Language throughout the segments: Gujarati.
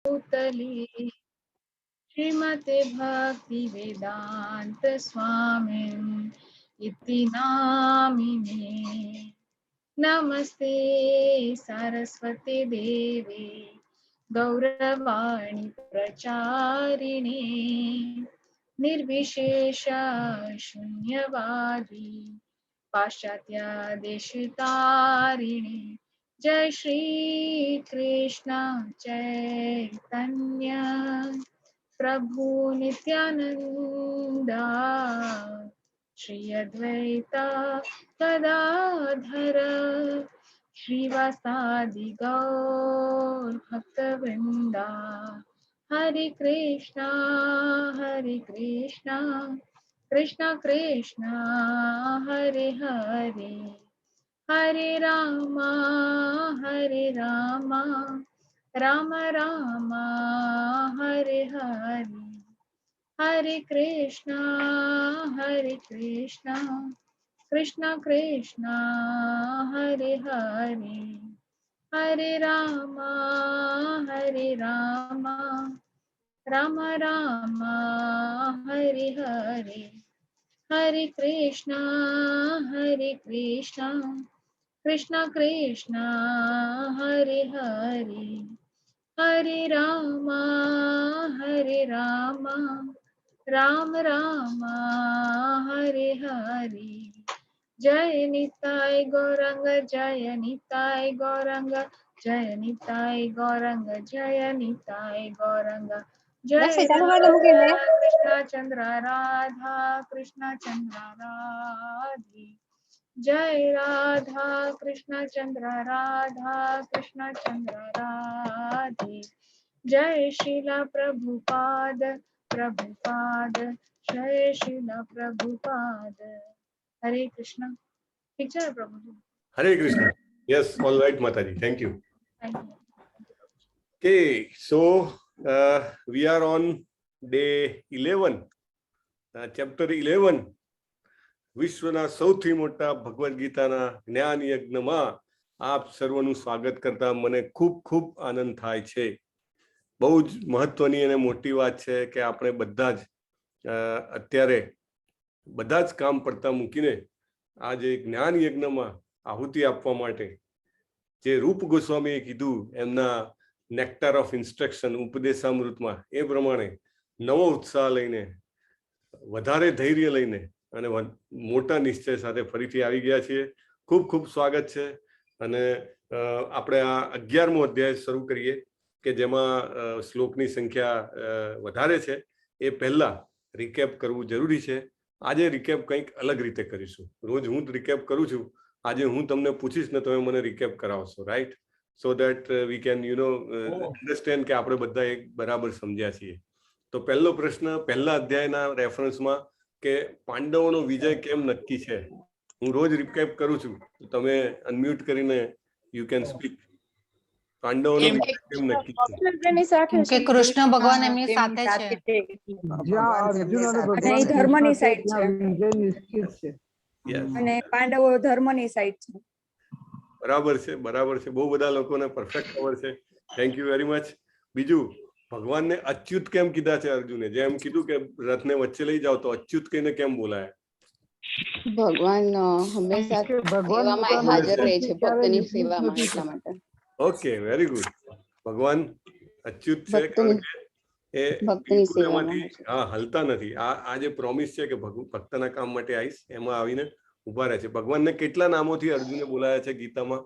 भूतले श्रीमते भक्ति वेदांत स्वामिन् इति नामिने। नमस्ते सरस्वती देवे गौरवाणी प्रचारिणे निर्विशेष शून्यवादी पाश्चात्य देशतारिणे। जय श्री कृष्ण चैतन्य प्रभु नित्यानंदा श्री अद्वैता गदाधर श्रीवासादि गौर भक्तवृंदा। हरे कृष्णा कृष्ण कृष्ण हरे हरे, हरे रामा राम राम हरे हरे, हरे कृष्णा कृष्ण कृष्ण हरे हरे, हरे रामा राम राम हरे हरे, हरे कृष्णा कृष्ण कृष्ण हरे हरे, हरे रामा राम राम हरे हरे। जय निताय गौरंग जय निताय गौरंग, जय निताय गौरंग जय निताय गौरंग। जय कृष्ण चंद्र राधा कृष्ण चंद्र राधे, जय राधा कृष्ण चंद्र राधा कृष्ण चंद्र राधे। जय श्रीला प्रभुपाद जय श्रीला प्रभुपाद। हरे कृष्ण। ठीक है प्रभु जी। हरे Krishna. Yes, all right, Mataji. Thank you. Thank you. Okay, so we are on day 11, chapter 11. વિશ્વના સૌથી મોટા ભગવદ્ ગીતાના જ્ઞાન યજ્ઞમાં આપ સર્વનું સ્વાગત કરતા મને ખૂબ ખૂબ આનંદ થાય છે. બહુ જ મહત્વની અને મોટી વાત છે કે આપણે બધા જ અત્યારે બધા જ કામ પડતા મૂકીને આજે જ્ઞાન યજ્ઞમાં આહુતિ આપવા માટે જે રૂપ ગોસ્વામીએ કીધું એમના નેક્ટર ઓફ ઇન્સ્ટ્રક્શન ઉપદેશામૃતમાં એ પ્રમાણે નવો ઉત્સાહ લઈને વધારે ધૈર્ય લઈને અને મોટા નિશ્ચય સાથે ફરીથી આવી ગયા છીએ. ખૂબ ખૂબ સ્વાગત છે. અને આપણે આ 11મો અધ્યાય શરૂ કરીએ કે જેમાં શ્લોકની સંખ્યા વધારે છે. એ પહેલા રિકેપ કરવું જરૂરી છે. આજે રિકેપ કંઈક અલગ રીતે કરીશું. રોજ હું રિકેપ કરું છું, આજે હું તમને પૂછીશ ને તમે મને રિકેપ કરાવશો, right? So that we can understand કે આપણે બધા એક બરાબર સમજ્યા છીએ. તો પહેલો પ્રશ્ન પહેલા અધ્યાયના રેફરન્સમાં કે પાંડવોનો વિજય કેમ નક્કી છે. હું રોજ રિકેપ કરું છું, તમે અનમ્યુટ કરીને યુ કેન સ્પીક. પાંડવોનો વિજય કેમ નક્કી છે? કે કૃષ્ણ ભગવાન એમની સાથે છે. અને ધર્મની સાઈડ છે અને પાંડવો ધર્મની સાઈડ છે. બરાબર છે, બરાબર છે. બહુ બધા લોકોને પરફેક્ટ ખબર છે. Thank you very much. બીજું, ભગવાનને અચ્યુત કેમ કીધા છે અર્જુને? જેમ કીધું કે રથને વચ્ચે લઈ જાવ તો અચ્યુત કહીને કેમ બોલાયા? ભગવાન હંમેશા સેવામાં હાજર રહે છે, ભક્તની સેવામાં, એટલા માટે. Okay, very good. ભગવાન અચ્યુત છે કારણ કે એ ભક્તની સેવામાં હલતા નથી. આ જે પ્રોમિસ છે કે ભક્તના કામ માટે આવીશ, એમાં આવીને ઉભા રહે છે. ભગવાનને કેટલા નામોથી અર્જુને બોલાયા છે ગીતામાં?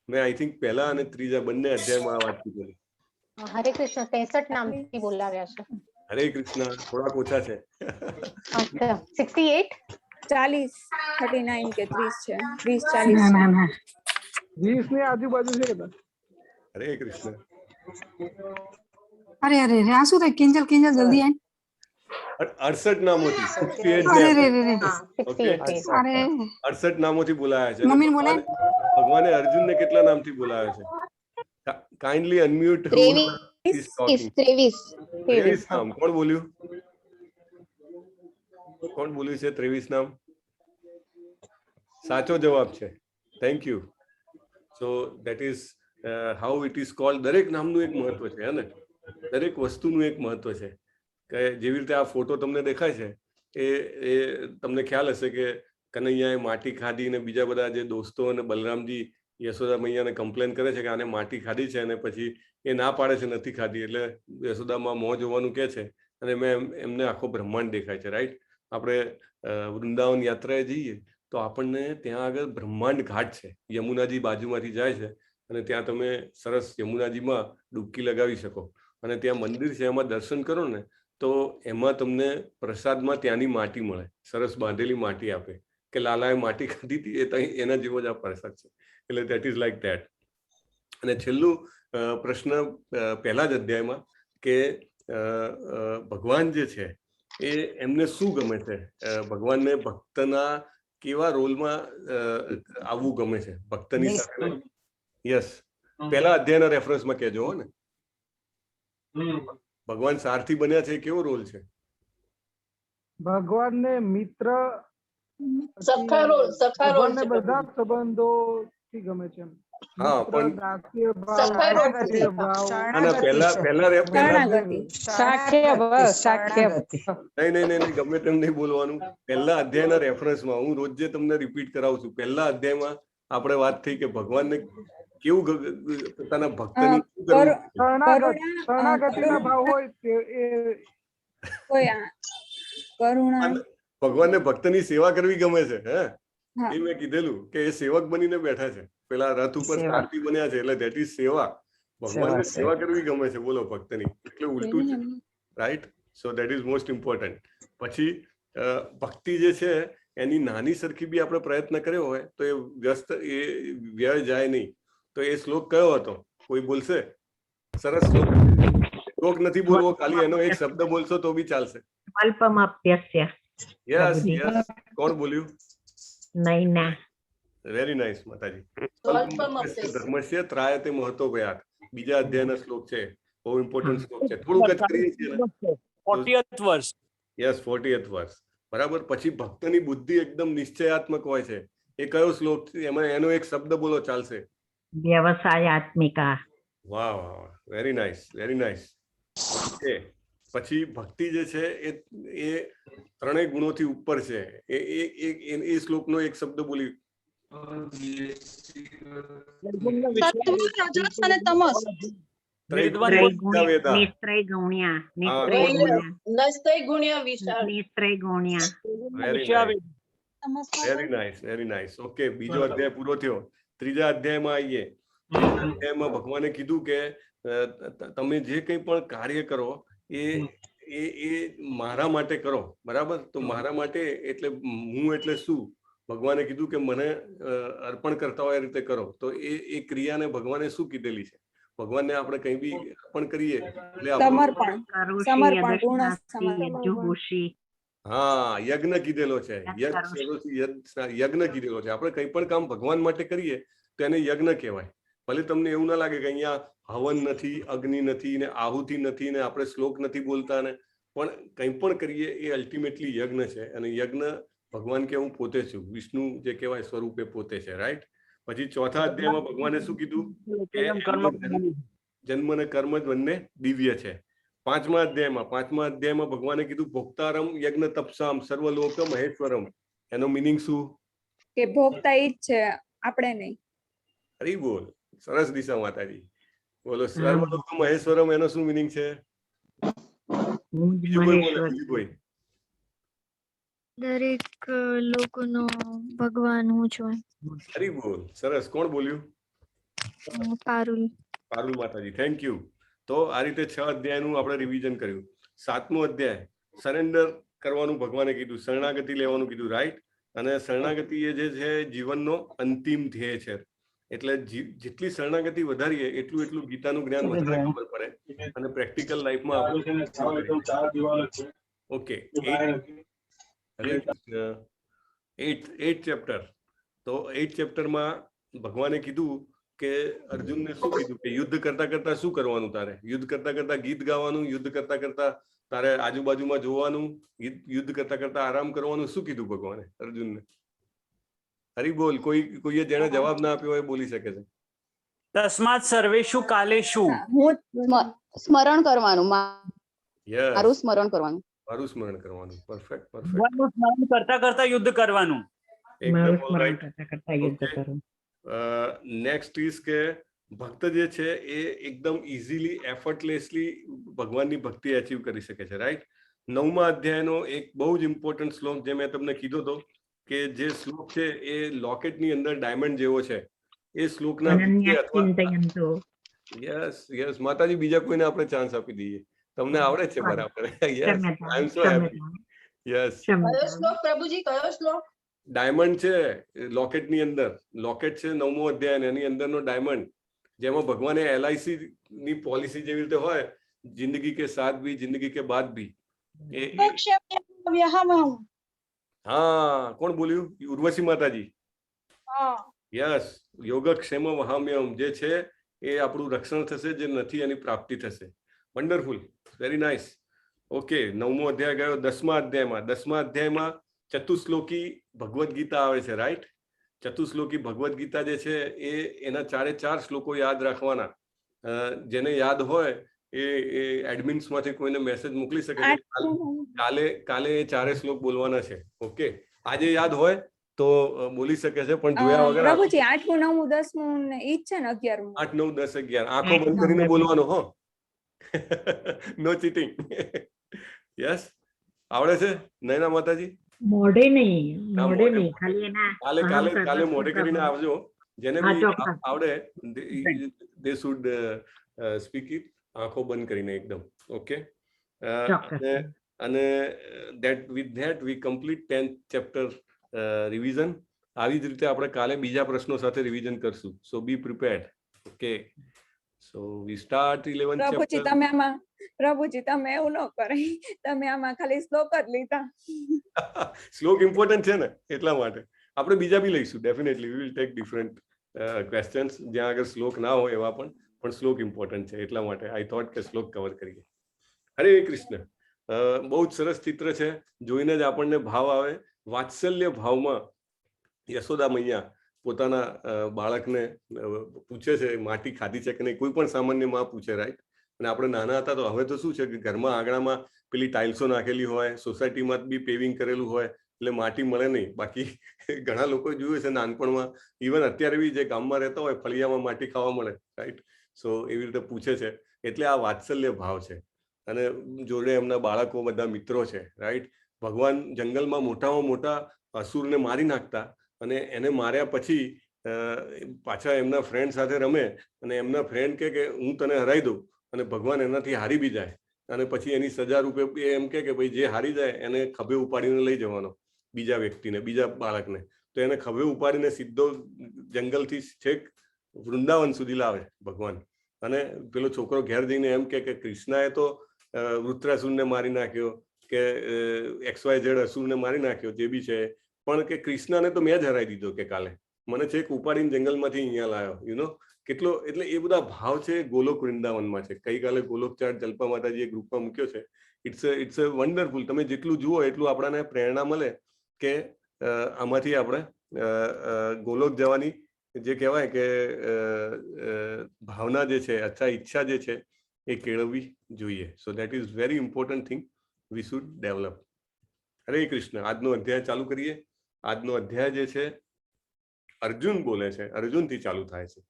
મેં આઈ થિંક પહેલા અને ત્રીજા બંને અધ્યાયમાં આ વાત કીધેલી. હરે કૃષ્ણ 63 નામથી બોલાવ્યા છે. હરે કૃષ્ણ થોડાક ઓછા છે. 68 40 39 કે 30 છે. 30 40 20 ની આજુબાજુ છે કદાચ. હરે કૃષ્ણ. અરે અરે આ શું થાય? કિંજલ જલ્દી આય. 68 નામોથી 68 નામોથી બોલાયા છે. ભગવાને અર્જુનને કેટલા નામથી બોલાવ્યા છે? Kindly unmute. 23 નામ. કોણ બોલ્યું છે 23 નામ? સાચો જવાબ છે. Thank you. So that is how it is called. દરેક નામનું એક મહત્વ છે, હે ને? દરેક વસ્તુનું એક મહત્વ છે કે જેવી રીતે આ ફોટો તમને દેખાય છે એ તમને ખ્યાલ હશે કે કનૈયાએ માટી ખાધી ને બીજા બધા જે દોસ્તો અને બલરામજી યશોદા મૈયાને કમ્પ્લેન કરે છે કે આને માટી ખાધી છે અને પછી એ ના પાડે છે નથી ખાધી, એટલે યશોદામાં મોં જોવાનું કહે છે અને એમને આખો બ્રહ્માંડ દેખાય છે. રાઈટ? આપણે વૃંદાવન યાત્રાએ જઈએ તો આપણને ત્યાં આગળ બ્રહ્માંડ ઘાટ છે, યમુનાજી બાજુમાંથી જાય છે અને ત્યાં તમે સરસ યમુનાજીમાં ડૂબકી લગાવી શકો અને ત્યાં મંદિર છે, એમાં દર્શન કરો ને તો એમાં તમને પ્રસાદમાં ત્યાંની માટી મળે, સરસ બાંધેલી માટી આપે કે લાલાએ માટી ખાધી હતી એના જેવો જ આ પ્રસાદ છે. એટલે દેટ ઇઝ લાઈક ધેટ. અને છેલ્લું પ્રશ્ન પહેલા જ અધ્યાયમાં કે ભગવાન જે છે એ એમને શું ગમે છે, ભગવાનને ભક્તના કેવા રોલમાં આવવું ગમે છે, ભક્તની સાથે. યસ, પહેલા અધ્યાયના રેફરન્સમાં કહેજો હો ને. ભગવાન સારથી બન્યા છે, કેવો રોલ છે? ભગવાનને મિત્ર, સખા રોલ ભગવાનને બધા સંબંધો થી ગમે છે. હા, પણ દાસ્ય ભાવ, સાખ્ય ભાવ. નહીં, ગમે તેમ નહીં બોલવાનું. પહેલા અધ્યાયના રેફરન્સમાં હું રોજ જે તમને રિપીટ કરાવું છું, પહેલા અધ્યાયમાં આપણે વાત થઈ કે ભગવાનને કેવું પોતાના ભક્તની શરણાગતિના ભાવ હોય ભગવાનને ભક્તની સેવા કરવી ગમે છે. એ મેં કીધેલું કે એ સેવક બનીને બેઠા છે, પેલા રથ ઉપર સારથી બન્યા છે, એટલે ધેટ ઇઝ સેવા. ભગવાનને સેવા કરવી ગમે છે, બોલો, ભક્તની. એટલે ઉલટું છે. Right? So that is most important. પછી ભક્તિ જે છે એની નાની સરખી બી આપણે પ્રયત્ન કર્યો હોય તો એ વ્યય જાય નહીં. તો એ શ્લોક કયો હતો? કોઈ બોલશે? સરસ શ્લોક નથી બોલવો, ખાલી એનો એક શબ્દ બોલશો તો બી ચાલશે. અલ્પમપ્યસ્ય. યસ, કોણ બોલ્યું? નૈના. વેરી નાઇસ માતાજી. ધર્મસ્ય ત્રાયતે મહતો. બીજા અધ્યાયના શ્લોક છે, બહુ ઇમ્પોર્ટન્ટ શ્લોક છે. થોડુંક જ કરીએ છીએ ને. 40th વર્ષ. યસ, 40th વર્ષ. બરાબર. પછી ભક્તની બુદ્ધિ એકદમ નિશ્ચયાત્મક હોય છે. એ કયો શ્લોક છે? એમાં એનો એક શબ્દ બોલો, ચાલશે. વ્યવસાયાત્મિકા. વાહ વાહ વાહ, વેરી નાઇસ, વેરી નાઇસ. પછી ભક્તિ જે છે એ ત્રણેય ગુણોથી ઉપર છે. એ શ્લોકનો એક શબ્દ બોલી. Very nice, very nice. Okay, બીજો અધ્યાય પૂરો થયો. ત્રીજા અધ્યાયમાં આવીએ. અધ્યાયમાં ભગવાને કીધું કે તમે જે કંઈ પણ કાર્ય કરો એ મારા માટે કરો. બરાબર? તો મારા માટે એટલે હું એટલે શું? ભગવાને કીધું કે મને અર્પણ કરતા હોય એ રીતે કરો. તો એ ક્રિયાને ભગવાને શું કીધેલી છે? ભગવાનને આપણે કંઈ બી અર્પણ કરીએ એટલે હા, યજ્ઞ કીધેલો છે. યજ્ઞ કીધેલો છે. આપણે કંઈ પણ કામ ભગવાન માટે કરીએ તો એને યજ્ઞ કહેવાય. ભલે તમને એવું ના લાગે કે અહીંયા હવન નથી, અગ્નિ નથી ને આહુતિ નથી ને આપણે શ્લોક નથી બોલતા ને, પણ કંઈ પણ કરીએ એ અલ્ટિમેટલી યજ્ઞ છે. અને યજ્ઞ ભગવાન કે હું પોતે છું, વિષ્ણુ જે કહેવાય સ્વરૂપે પોતે છે. રાઈટ? પછી ચોથા અધ્યાયમાં ભગવાને શું કીધું? જન્મ અને કર્મ જ બંને દિવ્ય છે. પાંચમા અધ્યાયમાં ભગવાને કીધું ભોક્તારમ યજ્ઞ તપસામ સર્વલોક મહેશ્વરમ. એનો મિનિંગ શું? કે ભોગતા ઈ જ છે, આપણે નહીં. હરી બોલ. સરસ દિશા માતાજી. બોલો, સર્વલોક મહેશ્વરમ એનો શું મિનિંગ છે? બીજું કોઈ બોલે? બીજું કોઈ? દરેક લોકોનો ભગવાન હું છું. હરી બોલ. સરસ. કોણ બોલ્યું? પારુલ. પારુલ માતાજી, થેન્ક યુ. તો આ રીતે 6 અધ્યાયનું આપણે રિવિઝન કર્યું. 7મો અધ્યાય સરેન્ડર કરવાનું ભગવાને કીધું, શરણાગતિ લેવાનું કીધું. રાઈટ? અને શરણાગતિ એ જે છે જીવનનો અંતિમ ધ્યેય છે. એટલે જેટલી શરણાગતિ વધારીએ એટલું ગીતાનું જ્ઞાન વધારે ખબર પડે અને પ્રેક્ટિકલ લાઈફમાં આપણે. Okay, 8th chapter. તો 8th ચેપ્ટરમાં ભગવાને કીધું કે અર્જુનને શું કીધું કે યુદ્ધ કરતા કરતા શું કરવાનું તારે? યુદ્ધ કરતા કરતા ગીત ગાવાનું, યુદ્ધ કરતા કરતા તારે આજુબાજુમાં જોવાનું, યુદ્ધ કરતા કરતા આરામ કરવાનું. શું કીધું ભગવાને અર્જુનને? હરી બોલ. કોઈએ જેને જવાબ ના આપ્યો હોય બોલી શકે છે. તસ્માત સર્વેષુ કાલેષુ. સ્મરણ કરવાનું, યસ, મારું સ્મરણ કરવાનું. મારું સ્મરણ કરવાનું. Perfect, perfect. ભગવાનનું સ્મરણ કરતા કરતા યુદ્ધ કરવાનું. મારું એકદમ સ્મરણ ઓલરાઈટ. કરતા કરતા યુદ્ધ Okay. કરું. નેક્સ્ટ ઇઝ કે ભક્ત જે છે એ એકદમ ઇઝીલી એફર્ટલેસલી ભગવાનની ભક્તિ અચીવ કરી શકે છે, રાઈટ? 9મા અધ્યાયનો એક બહુ જ ઇમ્પોર્ટન્ટ શ્લોક જે મેં તમને કીધો હતો કે જે શ્લોક છે એ લોકેટની અંદર ડાયમંડ જેવો છે. એ શ્લોકના અનન્ય ચિંતયંતો. યસ માતાજી, બીજા કોઈને આપણે ચાન્સ આપી દઈએ. તમને આવડે છે બરાબર. યસ, ક્ષમ્યતા, આઈ એમ સો હેપી. ક્ષમ્યતા, યસ, કયો ક્ષમ્યતા. શ્લોક પ્રભુજી, કયો શ્લોક? ડાયમંડ છે લોકેટની અંદર. લોકેટ છે 9મો અધ્યાય અને એની અંદરનો ડાયમંડ, જેમાં ભગવાને LIC ની પોલિસી જેવી રીતે હોય, જિંદગી કે સાથ ભી જિંદગી કે બાદ ભી. હા, કોણ બોલ્યું? ઉર્વશી માતાજી. યસ, યોગક્ષેમ વહામ્યમ જે છે એ આપણું રક્ષણ થશે, જે નથી એની પ્રાપ્તિ થશે. Wonderful, very nice. ઓકે, 9મો અધ્યાય ગયો. 10મા અધ્યાયમાં ચતુશ્લોકી ભગવદ્ ગીતા આવે છે, રાઈટ? ચતુશ્લોકી ભગવદ્ ગીતા જે છે એ એના 4 શ્લોકો યાદ રાખવાના. જેને યાદ હોય એ એડમિન્સ માંથી કોઈને મેસેજ મોકલી શકે છે. કાલે એ 4 શ્લોક બોલવાના છે. ઓકે, આજે યાદ હોય તો બોલી શકે છે, પણ જોયા વગર પ્રભુજી 8મું 9મું 10મું ને ઈ જ છે ને 11મું. 8 9 10 11 આંખો બંધ કરીને બોલવાનું. હો, નો ચીટિંગ. યસ, આવડે છે નયના માતાજી? મોઢે નહીં, હા, મોઢે મોઢે. નહીં, ખાલી એના કાલે મોઢે કરીને આવજો. જેને હા, બી ચોક્કસ. આવડે દે શુડ સ્પીક ઇટ આંખો બંધ કરીને એકદમ. ઓકે, ચોક્કસ. અને with that we complete 10th chapter revision. આવી જ રીતે આપણે કાલે બીજા પ્રશ્નો સાથે રિવિઝન કરશું. So be prepared. Okay, so we start 11th Prabhuji chapter. પ્રભુજી તમે એવું ન કરાય, તમે આમાં ખાલી શ્લોક જ લીધા. શ્લોક ઇમ્પોર્ટન્ટ છે ને, એટલા માટે આપણે બીજા બી લઈશું. Definitely we will take different questions જ્યાં આગળ શ્લોક ના હોય એવા પણ શ્લોક ઇમ્પોર્ટન્ટ છે, એટલા માટે આઈ થોટ કે શ્લોક કવર કરીએ. હરે કૃષ્ણ. બહુ જ સરસ ચિત્ર છે, જોઈને જ આપણને ભાવ આવે. વાત્સલ્ય ભાવમાં યશોદા મૈયા પોતાના બાળકને પૂછે છે માટી ખાધી છે કે નહીં. કોઈ પણ સામાન્ય માં પૂછે, રાઈટ? અને આપણે નાના હતા તો હવે તો શું છે કે ઘરમાં આંગણામાં પેલી ટાઇલ્સો નાખેલી હોય, સોસાયટીમાં બી પેવિંગ કરેલું હોય, એટલે માટી મળે નહીં. બાકી ઘણા લોકો જોયું છે નાનપણમાં, ઇવન અત્યારે બી જે ગામમાં રહેતા હોય ફળિયામાં માટી ખાવા મળે, રાઈટ? સો એવી રીતે પૂછે છે. એટલે આ વાત્સલ્ય ભાવ છે. અને જોડે એમના બાળકો બધા મિત્રો છે, રાઈટ? ભગવાન જંગલમાં મોટામાં મોટા અસુરને મારી નાખતા અને એને માર્યા પછી પાછા એમના ફ્રેન્ડ સાથે રમે અને એમના ફ્રેન્ડ કે હું તને હરાઈ દઉં, અને ભગવાન એનાથી હારી બી જાય. અને પછી એની સજા રૂપે એમ કે ભાઈ જે હારી જાય એને ખભે ઉપાડીને લઈ જવાનો, બીજા વ્યક્તિને, બીજા બાળકને. તો એને ખભે ઉપાડીને સીધો જંગલથી છેક વૃંદાવન સુધી લાવે ભગવાન. અને પેલો છોકરો ઘેર જઈને એમ કે કૃષ્ણએ તો વૃત્રાસુરને મારી નાખ્યો, કે XYZ અસુરને મારી નાખ્યો, જે બી છે, પણ કે કૃષ્ણને તો મેં જ હરાઈ દીધો કે કાલે, મને છેક ઉપાડીને જંગલમાંથી અહીંયા લાવ્યો. યુ નો કેટલો, એટલે એ બધા ભાવ છે ગોલોક વૃંદાવનમાં છે. ગઈકાલે ગોલોક ચાર્ટ જલ્પા માતાજીએ ગ્રુપમાં મૂક્યો છે. It's a wonderful. તમે જેટલું જુઓ એટલું આપણાને પ્રેરણા મળે કે આમાંથી આપણે ગોલોક જવાની જે કહેવાય કે ભાવના જે છે, અથવા ઈચ્છા જે છે એ કેળવવી જોઈએ. So that is very important thing we should develop. હરે કૃષ્ણ. આજનો અધ્યાય ચાલુ કરીએ. આજનો અધ્યાય જે છે અર્જુન બોલે છે, અર્જુનથી ચાલુ થાય છે.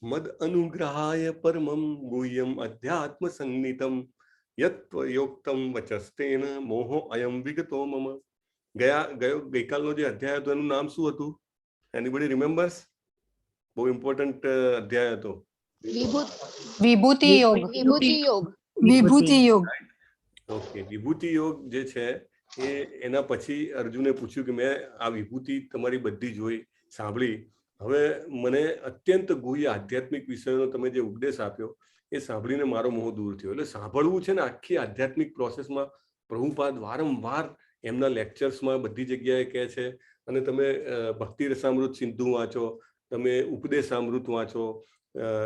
મદ અનુગ્રહાય પરમમ ગુહ્યમ અધ્યાત્મ સંગીતમ યત્વયોક્તમ વચસ્તેન મોહો અયમ વિગતો મમ. ગઈકાલનો જે અધ્યાય હતો એનું નામ શું હતું? Anybody remembers? બહુ ઇમ્પોર્ટન્ટ અધ્યાય હતો. વિભૂતિ યોગ. વિભૂતિ યોગ. ઓકે, વિભૂતિ યોગ જે છે એના પછી અર્જુને પૂછ્યું કે મેં આ વિભૂતિ તમારી બધી જોઈ, સાંભળી. હવે મને અત્યંત ગુહ્ય આધ્યાત્મિક વિષયોનો તમે જે ઉપદેશ આપ્યો એ સાંભળીને મારો મોહ દૂર થયો. એટલે સાંભળવું છે ને, આખી આધ્યાત્મિક પ્રોસેસમાં પ્રભુપાદ વારંવાર એમના લેક્ચર્સમાં બધી જગ્યાએ કહે છે. અને તમે ભક્તિ રસામૃત સિંધુ વાંચો, તમે ઉપદેશામૃત વાંચો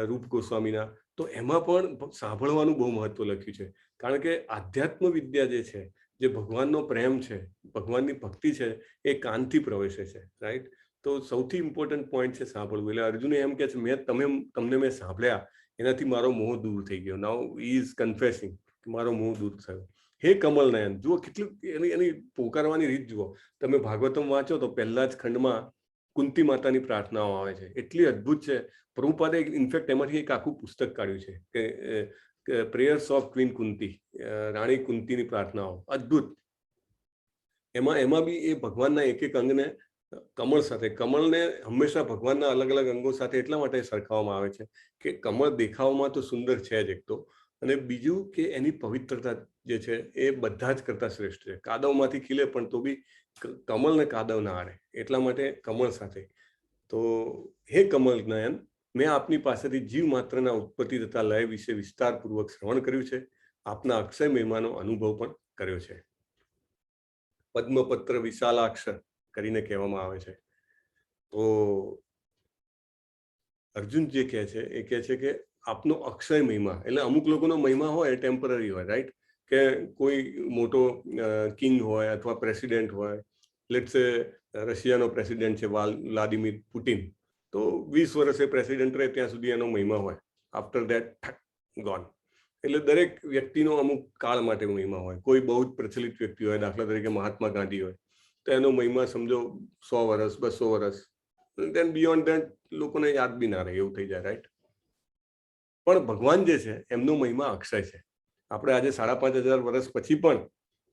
રૂપ ગોસ્વામીના, તો એમાં પણ સાંભળવાનું બહુ મહત્વ લખ્યું છે. કારણ કે આધ્યાત્મ વિદ્યા જે છે, જે ભગવાનનો પ્રેમ છે, ભગવાનની ભક્તિ છે, એ કાનથી પ્રવેશે છે, રાઈટ? તો સૌથી ઇમ્પોર્ટન્ટ પોઈન્ટ છે સાંભળવું. એટલે અર્જુને એમ કે છે તમને મેં સાંભળ્યા એનાથી મારો મોહ દૂર થઈ ગયો. નાઉ હી ઇઝ કન્ફેસિંગ કે મારો મોહ દૂર થયો. હે કમલ નયન, જુઓ કેટલું એની પોકારવાની રીત જુઓ. તમે ભાગવતમ વાંચો તો પહેલા જ ખંડમાં કુંતી માતાની પ્રાર્થનાઓ આવે છે, એટલી અદ્ભુત છે. પ્રભુપાદે ઇનફેક્ટ એમાંથી એક આખું પુસ્તક કાઢ્યું છે કે પ્રેયર્સ ઓફ ક્વીન કુંતી, રાણી કુંતીની પ્રાર્થનાઓ. અદ્ભુત. એમાં બી એ ભગવાનના એક એક અંગને કમળ સાથે, કમળને હંમેશા ભગવાનના અલગ અલગ અંગો સાથે એટલા માટે સરખાવવામાં આવે છે કે કમળ દેખાવમાં તો સુંદર છે જ એક તો, અને બીજું કે એની પવિત્રતા જે છે એ બધા જ કરતા શ્રેષ્ઠ છે. કાદવમાંથી ખીલે પણ તો બી કમળને કાદવ ના આડે, એટલા માટે કમળ સાથે. તો હે કમલ નયન, મેં આપની પાસેથી જીવ માત્રના ઉત્પત્તિ તથા લય વિશે વિસ્તારપૂર્વક શ્રવણ કર્યું છે. આપના અક્ષય મહિમાનો અનુભવ પણ કર્યો છે. પદ્મપત્ર વિશાલાક્ષ કરીને કહેવામાં આવે છે. તો અર્જુન જે કહે છે એ કહે છે કે આપનો અક્ષય મહિમા, એટલે અમુક લોકોનો મહિમા હોય ટેમ્પરરી હોય, રાઈટ, કે કોઈ મોટો કિંગ હોય અથવા પ્રેસિડેન્ટ હોય. લેટ્સ સે રશિયાનો પ્રેસિડેન્ટ છે વ્લાદિમીર પુટિન, તો 20 વર્ષે પ્રેસિડેન્ટ રહે ત્યાં સુધી એનો મહિમા હોય. After that gone. એટલે દરેક વ્યક્તિનો અમુક કાળ માટે મહિમા હોય. કોઈ બહુ જ પ્રચલિત વ્યક્તિ હોય, દાખલા તરીકે મહાત્મા ગાંધી હોય, તો એનો મહિમા સમજો 100 વર્ષ 200 વર્ષ, દેન બિયોન્ડ ધેટ લોકોને યાદ બી ના રહે, એવું થઈ જાય, રાઈટ. પણ ભગવાન જે છે એમનો મહિમા અક્ષય છે. આપણે આજે 5,500 વર્ષ પછી પણ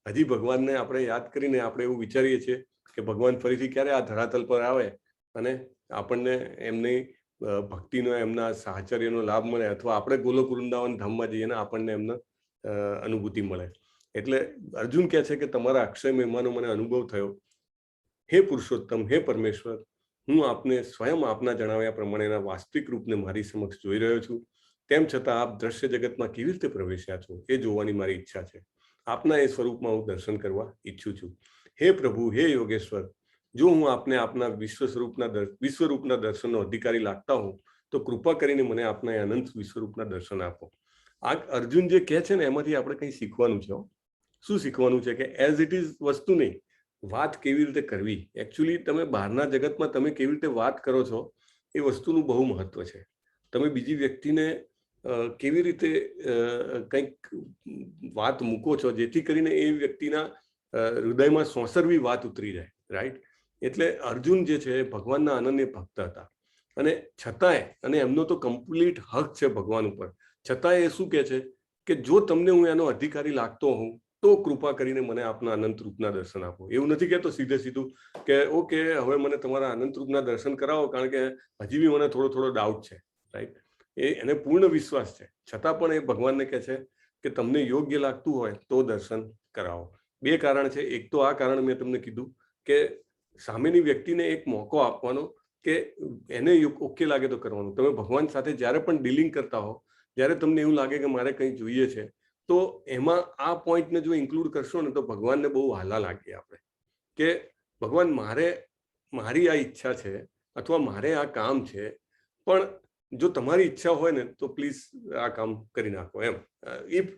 હજી ભગવાનને આપણે યાદ કરીને આપણે એવું વિચારીએ છીએ કે ભગવાન ફરીથી ક્યારે આ ધરાતલ પર આવે અને આપણને એમની ભક્તિનો, એમના સાહચર્યનો લાભ મળે, અથવા આપણે ગોલોક વૃંદાવન ધામમાં જઈએ ને આપણને એમનો અનુભૂતિ મળે. એટલે અર્જુન કહે છે કે તમારા અક્ષય મહિમાનો મને અનુભવ થયો. હે પુરુષોત્તમ, હે પરમેશ્વર, હું આપને સ્વયં આપના જણાવ્યા પ્રમાણેના વાસ્તવિક રૂપને મારી સમક્ષ જોઈ રહ્યો છું. તેમ છતાં આપ દ્રશ્ય જગતમાં કેવી રીતે પ્રવેશ્યા છો એ જોવાની મારી ઈચ્છા છે. આપના એ સ્વરૂપમાં હું દર્શન કરવા ઈચ્છું છું. હે પ્રભુ, હે યોગેશ્વર, જો હું આપને આપના વિશ્વરૂપના દર્શનનો અધિકારી લાગતા હોઉં તો કૃપા કરીને મને આપના અનંત વિશ્વરૂપના દર્શન આપો. આ અર્જુન જે કહે છે ને એમાંથી આપણે કંઈ શીખવાનું છે. શું શીખવાનું છે? કે એઝ ઇટ ઇઝ વસ્તુ નહીં, વાત કેવી રીતે કરવી. એકચ્યુઅલી તમે બહારના જગતમાં તમે કેવી રીતે વાત કરો છો એ વસ્તુનું બહુ મહત્વ છે. તમે બીજી વ્યક્તિને કેવી રીતે કંઈક વાત મૂકો છો જેથી કરીને એ વ્યક્તિના હૃદયમાં સોંસરવી વાત ઉતરી જાય, રાઈટ. એટલે અર્જુન જે છે ભગવાનના અનન્ય ભક્ત હતા, અને છતાંય, અને એમનો તો કમ્પ્લીટ હક છે ભગવાન ઉપર, છતાંય એ શું કહે છે કે જો તમને હું એનો અધિકારી લાગતો હોઉં તો કૃપા કરીને મને આપના અનંત રૂપના દર્શન આપો. એવું નથી કહેતો સીધું કે ઓકે હવે મને તમારા અનંત રૂપના દર્શન કરાવો, કારણ કે હજી બી મને થોડો ડાઉટ છે, રાઈટ. એને પૂર્ણ વિશ્વાસ છે, છતાં પણ એ ભગવાનને કહે છે કે તમને યોગ્ય લાગતું હોય તો દર્શન કરાવો. 2 કારણ છે. એક તો આ કારણ મેં તમને કીધું કે સામેની વ્યક્તિને એક મોકો આપવાનો કે એને ઓકે લાગે તો કરવાનું. તમે ભગવાન સાથે જ્યારે પણ ડીલિંગ કરતા હો, જ્યારે તમને એવું લાગે કે મારે કંઈ જોઈએ છે, તો એમાં આ પોઈન્ટને જો ઇન્ક્લુડ કરશો ને તો ભગવાનને બહુ હાલા લાગે આપણે, કે ભગવાન મારી આ ઈચ્છા છે અથવા મારે આ કામ છે, પણ જો તમારી ઈચ્છા હોય ને તો પ્લીઝ આ કામ કરી નાખો. એમ ઇફ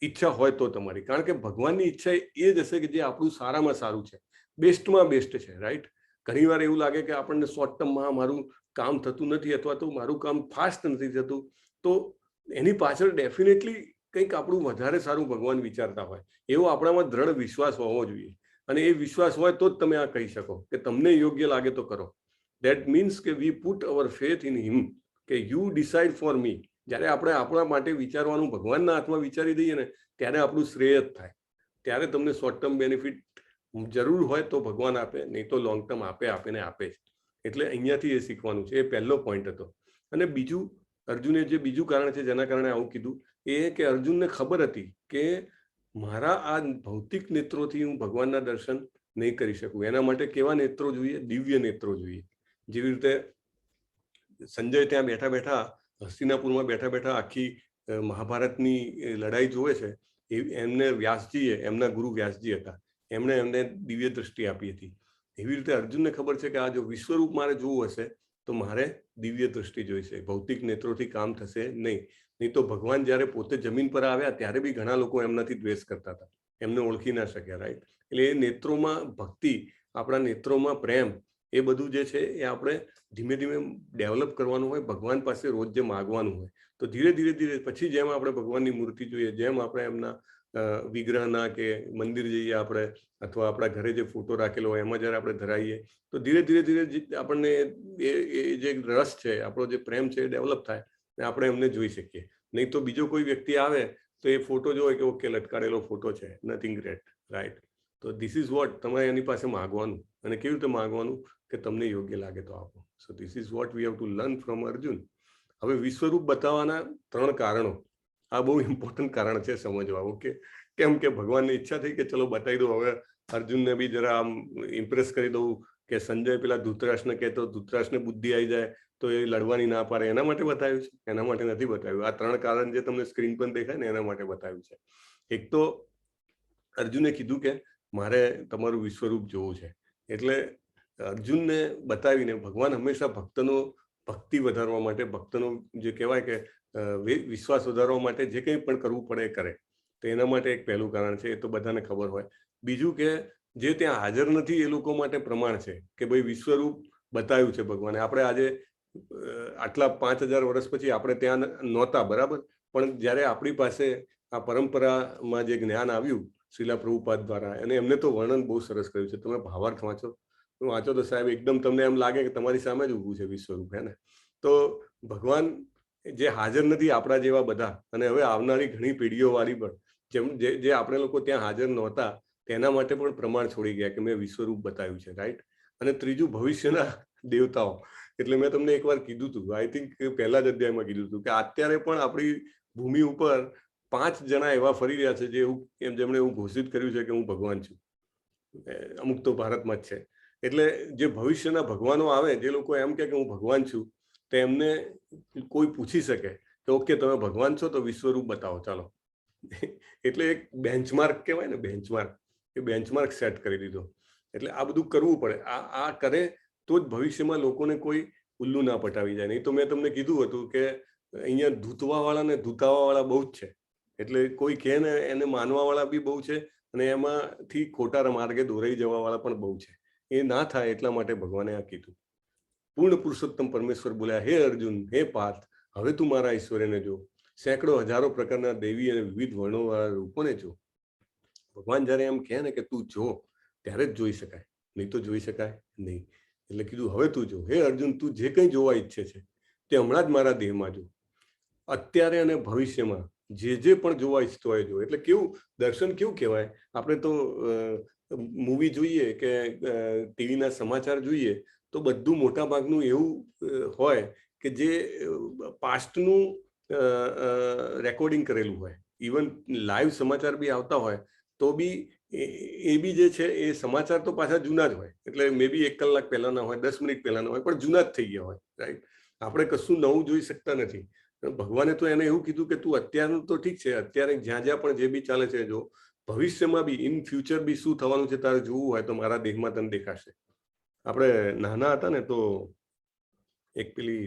ઈચ્છા હોય તો તમારી, કારણ કે ભગવાનની ઈચ્છા એ જ હશે કે જે આપણું સારામાં સારું છે, બેસ્ટમાં બેસ્ટ છે, રાઈટ. ઘણીવાર એવું લાગે કે આપણને શોર્ટ ટર્મમાં મારું કામ થતું નથી અથવા તો મારું કામ ફાસ્ટ નથી થતું, તો એની પાછળ ડેફિનેટલી કંઈક આપણું વધારે સારું ભગવાન વિચારતા હોય એવો આપણામાં દ્રઢ વિશ્વાસ હોવો જોઈએ. અને એ વિશ્વાસ હોય તો જ તમે આ કહી શકો કે તમને યોગ્ય લાગે તો કરો. That means કે we put our faith in him, કે you decide for me. જ્યારે આપણે આપણા માટે વિચારવાનું ભગવાનના હાથમાં વિચારી દઈએ ને ત્યારે આપણું શ્રેય જ થાય. ત્યારે તમને શોર્ટ ટર્મ બેનિફિટ જરૂર હોય તો ભગવાન આપે, નહીં તો લોંગ ટર્મ આપે ને આપે જ. એટલે અહીંયાથી એ શીખવાનું છે. એ પહેલો પોઈન્ટ હતો. અને બીજું, અર્જુને જે બીજું કારણ છે જેના કારણે આવું કીધું એ કે અર્જુનને ખબર હતી કે મારા આ ભૌતિક નેત્રોથી હું ભગવાનના દર્શન નહીં કરી શકું. એના માટે કેવા નેત્રો જોઈએ? દિવ્ય નેત્રો જોઈએ. જેવી રીતે સંજય ત્યાં બેઠા હસ્તિનાપુરમાં બેઠા આખી મહાભારતની લડાઈ જોવે છે. એમને વ્યાસજીએ, એમના ગુરુ વ્યાસજી હતા, એમને દિવ્ય દ્રષ્ટિ આપી હતી. એવી રીતે અર્જુનને ખબર છે કે આ જો વિશ્વરૂપ મારે જોવું હશે તો મારે દિવ્ય દ્રષ્ટિ જોઈશે. ભૌતિક નેત્રોથી કામ થશે નહીં તો ભગવાન જ્યારે પોતે જમીન પર આવ્યા ત્યારે બી ઘણા લોકો એમનાથી દ્વેષ કરતા હતા, એમને ઓળખી ના શક્યા, રાઈટ. એટલે એ નેત્રોમાં ભક્તિ, આપણા નેત્રોમાં પ્રેમ, એ બધું જે છે એ આપણે ધીમે ધીમે ડેવલપ કરવાનું હોય, ભગવાન પાસે રોજ જે માગવાનું હોય. તો ધીરે ધીરે ધીરે પછી જેમ આપણે ભગવાનની મૂર્તિ જોઈએ, જેમ આપણે એમના વિગ્રહના કે મંદિર જઈએ આપણે, અથવા આપણા ઘરે જે ફોટો રાખેલો હોય એમાં જ્યારે આપણે ધરાઈએ, તો ધીરે ધીરે ધીરે આપણને એ જે રસ છે, આપણો જે પ્રેમ છે એ ડેવલપ થાય ને આપણે એમને જોઈ શકીએ. નહીં તો બીજો કોઈ વ્યક્તિ આવે તો એ ફોટો જોવે કે ઓકે લટકાડેલો ફોટો છે, નથિંગ ગ્રેટ, રાઈટ? તો ધીસ ઇઝ વોટ તમારે એની પાસે માગવાનું, અને કેવી રીતે માગવાનું કે તમને યોગ્ય લાગે તો આપો. So this is what we have to learn from Arjun. હવે વિશ્વરૂપ બતાવવાના 3 કારણો, આ બહુ ઇમ્પોર્ટન્ટ કારણ છે સમજવા. ઓકે, કેમ કે ભગવાનની ઈચ્છા થઈ કે ચલો બતાવી દો, હવે અર્જુનને બી જરા આમ ઇમ્પ્રેસ કરી દઉં, કે સંજય પેલા ધૃતરાષ્ટ્રને કહેતો ધૃતરાષ્ટ્રને બુદ્ધિ આવી જાય તો એ લડવાની ના પાડે, એના માટે બતાવ્યું છે? એના માટે નથી બતાવ્યું. આ 3 કારણ જે તમને સ્ક્રીન પર દેખાય ને એના માટે બતાવ્યું છે. એક તો અર્જુને કીધું કે મારે તમારું વિશ્વરૂપ જોવું છે, એટલે અર્જુનને બતાવીને ભગવાન હંમેશા ભક્તનો ભક્તિ વધારવા માટે, ભક્તનો જે કહેવાય કે વિશ્વાસ વધારવા માટે જે કંઈ પણ કરવું પડે એ કરે. તો એના માટે એક પહેલું કારણ છે, એ તો બધાને ખબર હોય. બીજું કે જે ત્યાં હાજર નથી એ લોકો માટે પ્રમાણ છે કે ભાઈ વિશ્વરૂપ બતાવ્યું છે ભગવાને. આપણે આજે આટલા 5000 વર્ષ પછી આપણે ત્યાં નહોતા, બરાબર, પણ જ્યારે આપણી પાસે આ પરંપરામાં જે જ્ઞાન આવ્યું શ્રીલા પ્રભુપાદ દ્વારા, અને એમને તો વર્ણન બહુ સરસ કર્યું છે. તમે ભાવાર્થ વાંચો તો સાહેબ એકદમ તમને એમ લાગે કે તમારી સામે જ ઊભું છે વિશ્વરૂપ, હે ને? તો ભગવાન જે હાજર નથી આપણા જેવા બધા, અને હવે આવનારી ઘણી પેઢીઓ વાળી પણ જે આપણે લોકો ત્યાં હાજર નહોતા તેના માટે પણ પ્રમાણ છોડી ગયા કે મેં વિશ્વરૂપ બતાવ્યું છે, રાઈટ? અને ત્રીજું ભવિષ્યના દેવતાઓ. એટલે મેં તમને એકવાર કીધું હતું, આઈ થિંક પહેલા જ અધ્યાયમાં કીધું હતું, કે અત્યારે પણ આપણી ભૂમિ ઉપર 5 જણા એવા ફરી રહ્યા છે જેમણે એવું ઘોષિત કર્યું છે કે હું ભગવાન છું. અમુક તો ભારતમાં જ છે. એટલે જે ભવિષ્યના ભગવાનો આવે, જે લોકો એમ કે હું ભગવાન છું, તો એમને કોઈ પૂછી શકે કે ઓકે તમે ભગવાન છો તો વિશ્વરૂપ બતાવો, ચાલો. એટલે એક બેન્ચમાર્ક કહેવાય ને, બેન્ચમાર્ક, એ બેન્ચમાર્ક સેટ કરી દીધો. એટલે આ બધું કરવું પડે. આ કરે તો જ ભવિષ્યમાં લોકોને કોઈ ઉલ્લુ ના પટાવી જાય. નહીં તો મેં તમને કીધું હતું કે અહીંયા ધૂતવાવાળા ને ધૂતાવાવાળા બહુ જ છે. એટલે કોઈ કહે ને એને માનવાવાળા બી બહુ છે, અને એમાંથી ખોટા માર્ગે દોરાઈ જવાવાળા પણ બહુ છે. એ ના થાય એટલા માટે ભગવાને આ કીધું. પૂર્ણ પુરુષોત્તમ પરમેશ્વર બોલ્યા, હે અર્જુન, હે પાર્થ, હવે તું મારા ઐશ્વર્યને જો, સેંકડો હજારો પ્રકારના દેવી અને વિવિધ વર્ણોવાળા રૂપોને જો. ભગવાન જયારે એમ કહે ને કે તું જો, ત્યારે જ જોઈ શકાય, નહીં તો જોઈ શકાય નહીં. એટલે કીધું હવે તું જો, હે અર્જુન, તું જે કંઈ જોવા ઈચ્છે છે તે હમણાં જ મારા દેહમાં જો, અત્યારે અને ભવિષ્યમાં જે પણ જોવા ઈચ્છતો હોય જો. એટલે કેવું દર્શન કેવું કહેવાય? આપણે તો મૂવી જોઈએ કે ટીવીના સમાચાર જોઈએ તો બધું મોટા ભાગનું એવું હોય કે જે પાસ્ટનું રેકોર્ડિંગ કરેલું હોય. ઇવન લાઈવ સમાચાર બી આવતા હોય તો બી એ બી જે છે એ સમાચાર તો પાછા જૂના જ હોય. એટલે મે બી 1 કલાક પહેલાના હોય, 10 મિનિટ પહેલાના હોય, પણ જૂના જ થઈ ગયા હોય, રાઈટ? આપણે કશું નવું જોઈ શકતા નથી. ભગવાને તો એને એવું કીધું કે તું અત્યારનું તો ઠીક છે, અત્યારે જ્યાં પણ જે બી ચાલે છે જો, ભવિષ્યમાં બી ઇન ફ્યુચર બી શું થવાનું છે તારે જોવું હોય તો મારા દેહમાં તને દેખાશે. આપણે નાના હતા ને તો એક પેલી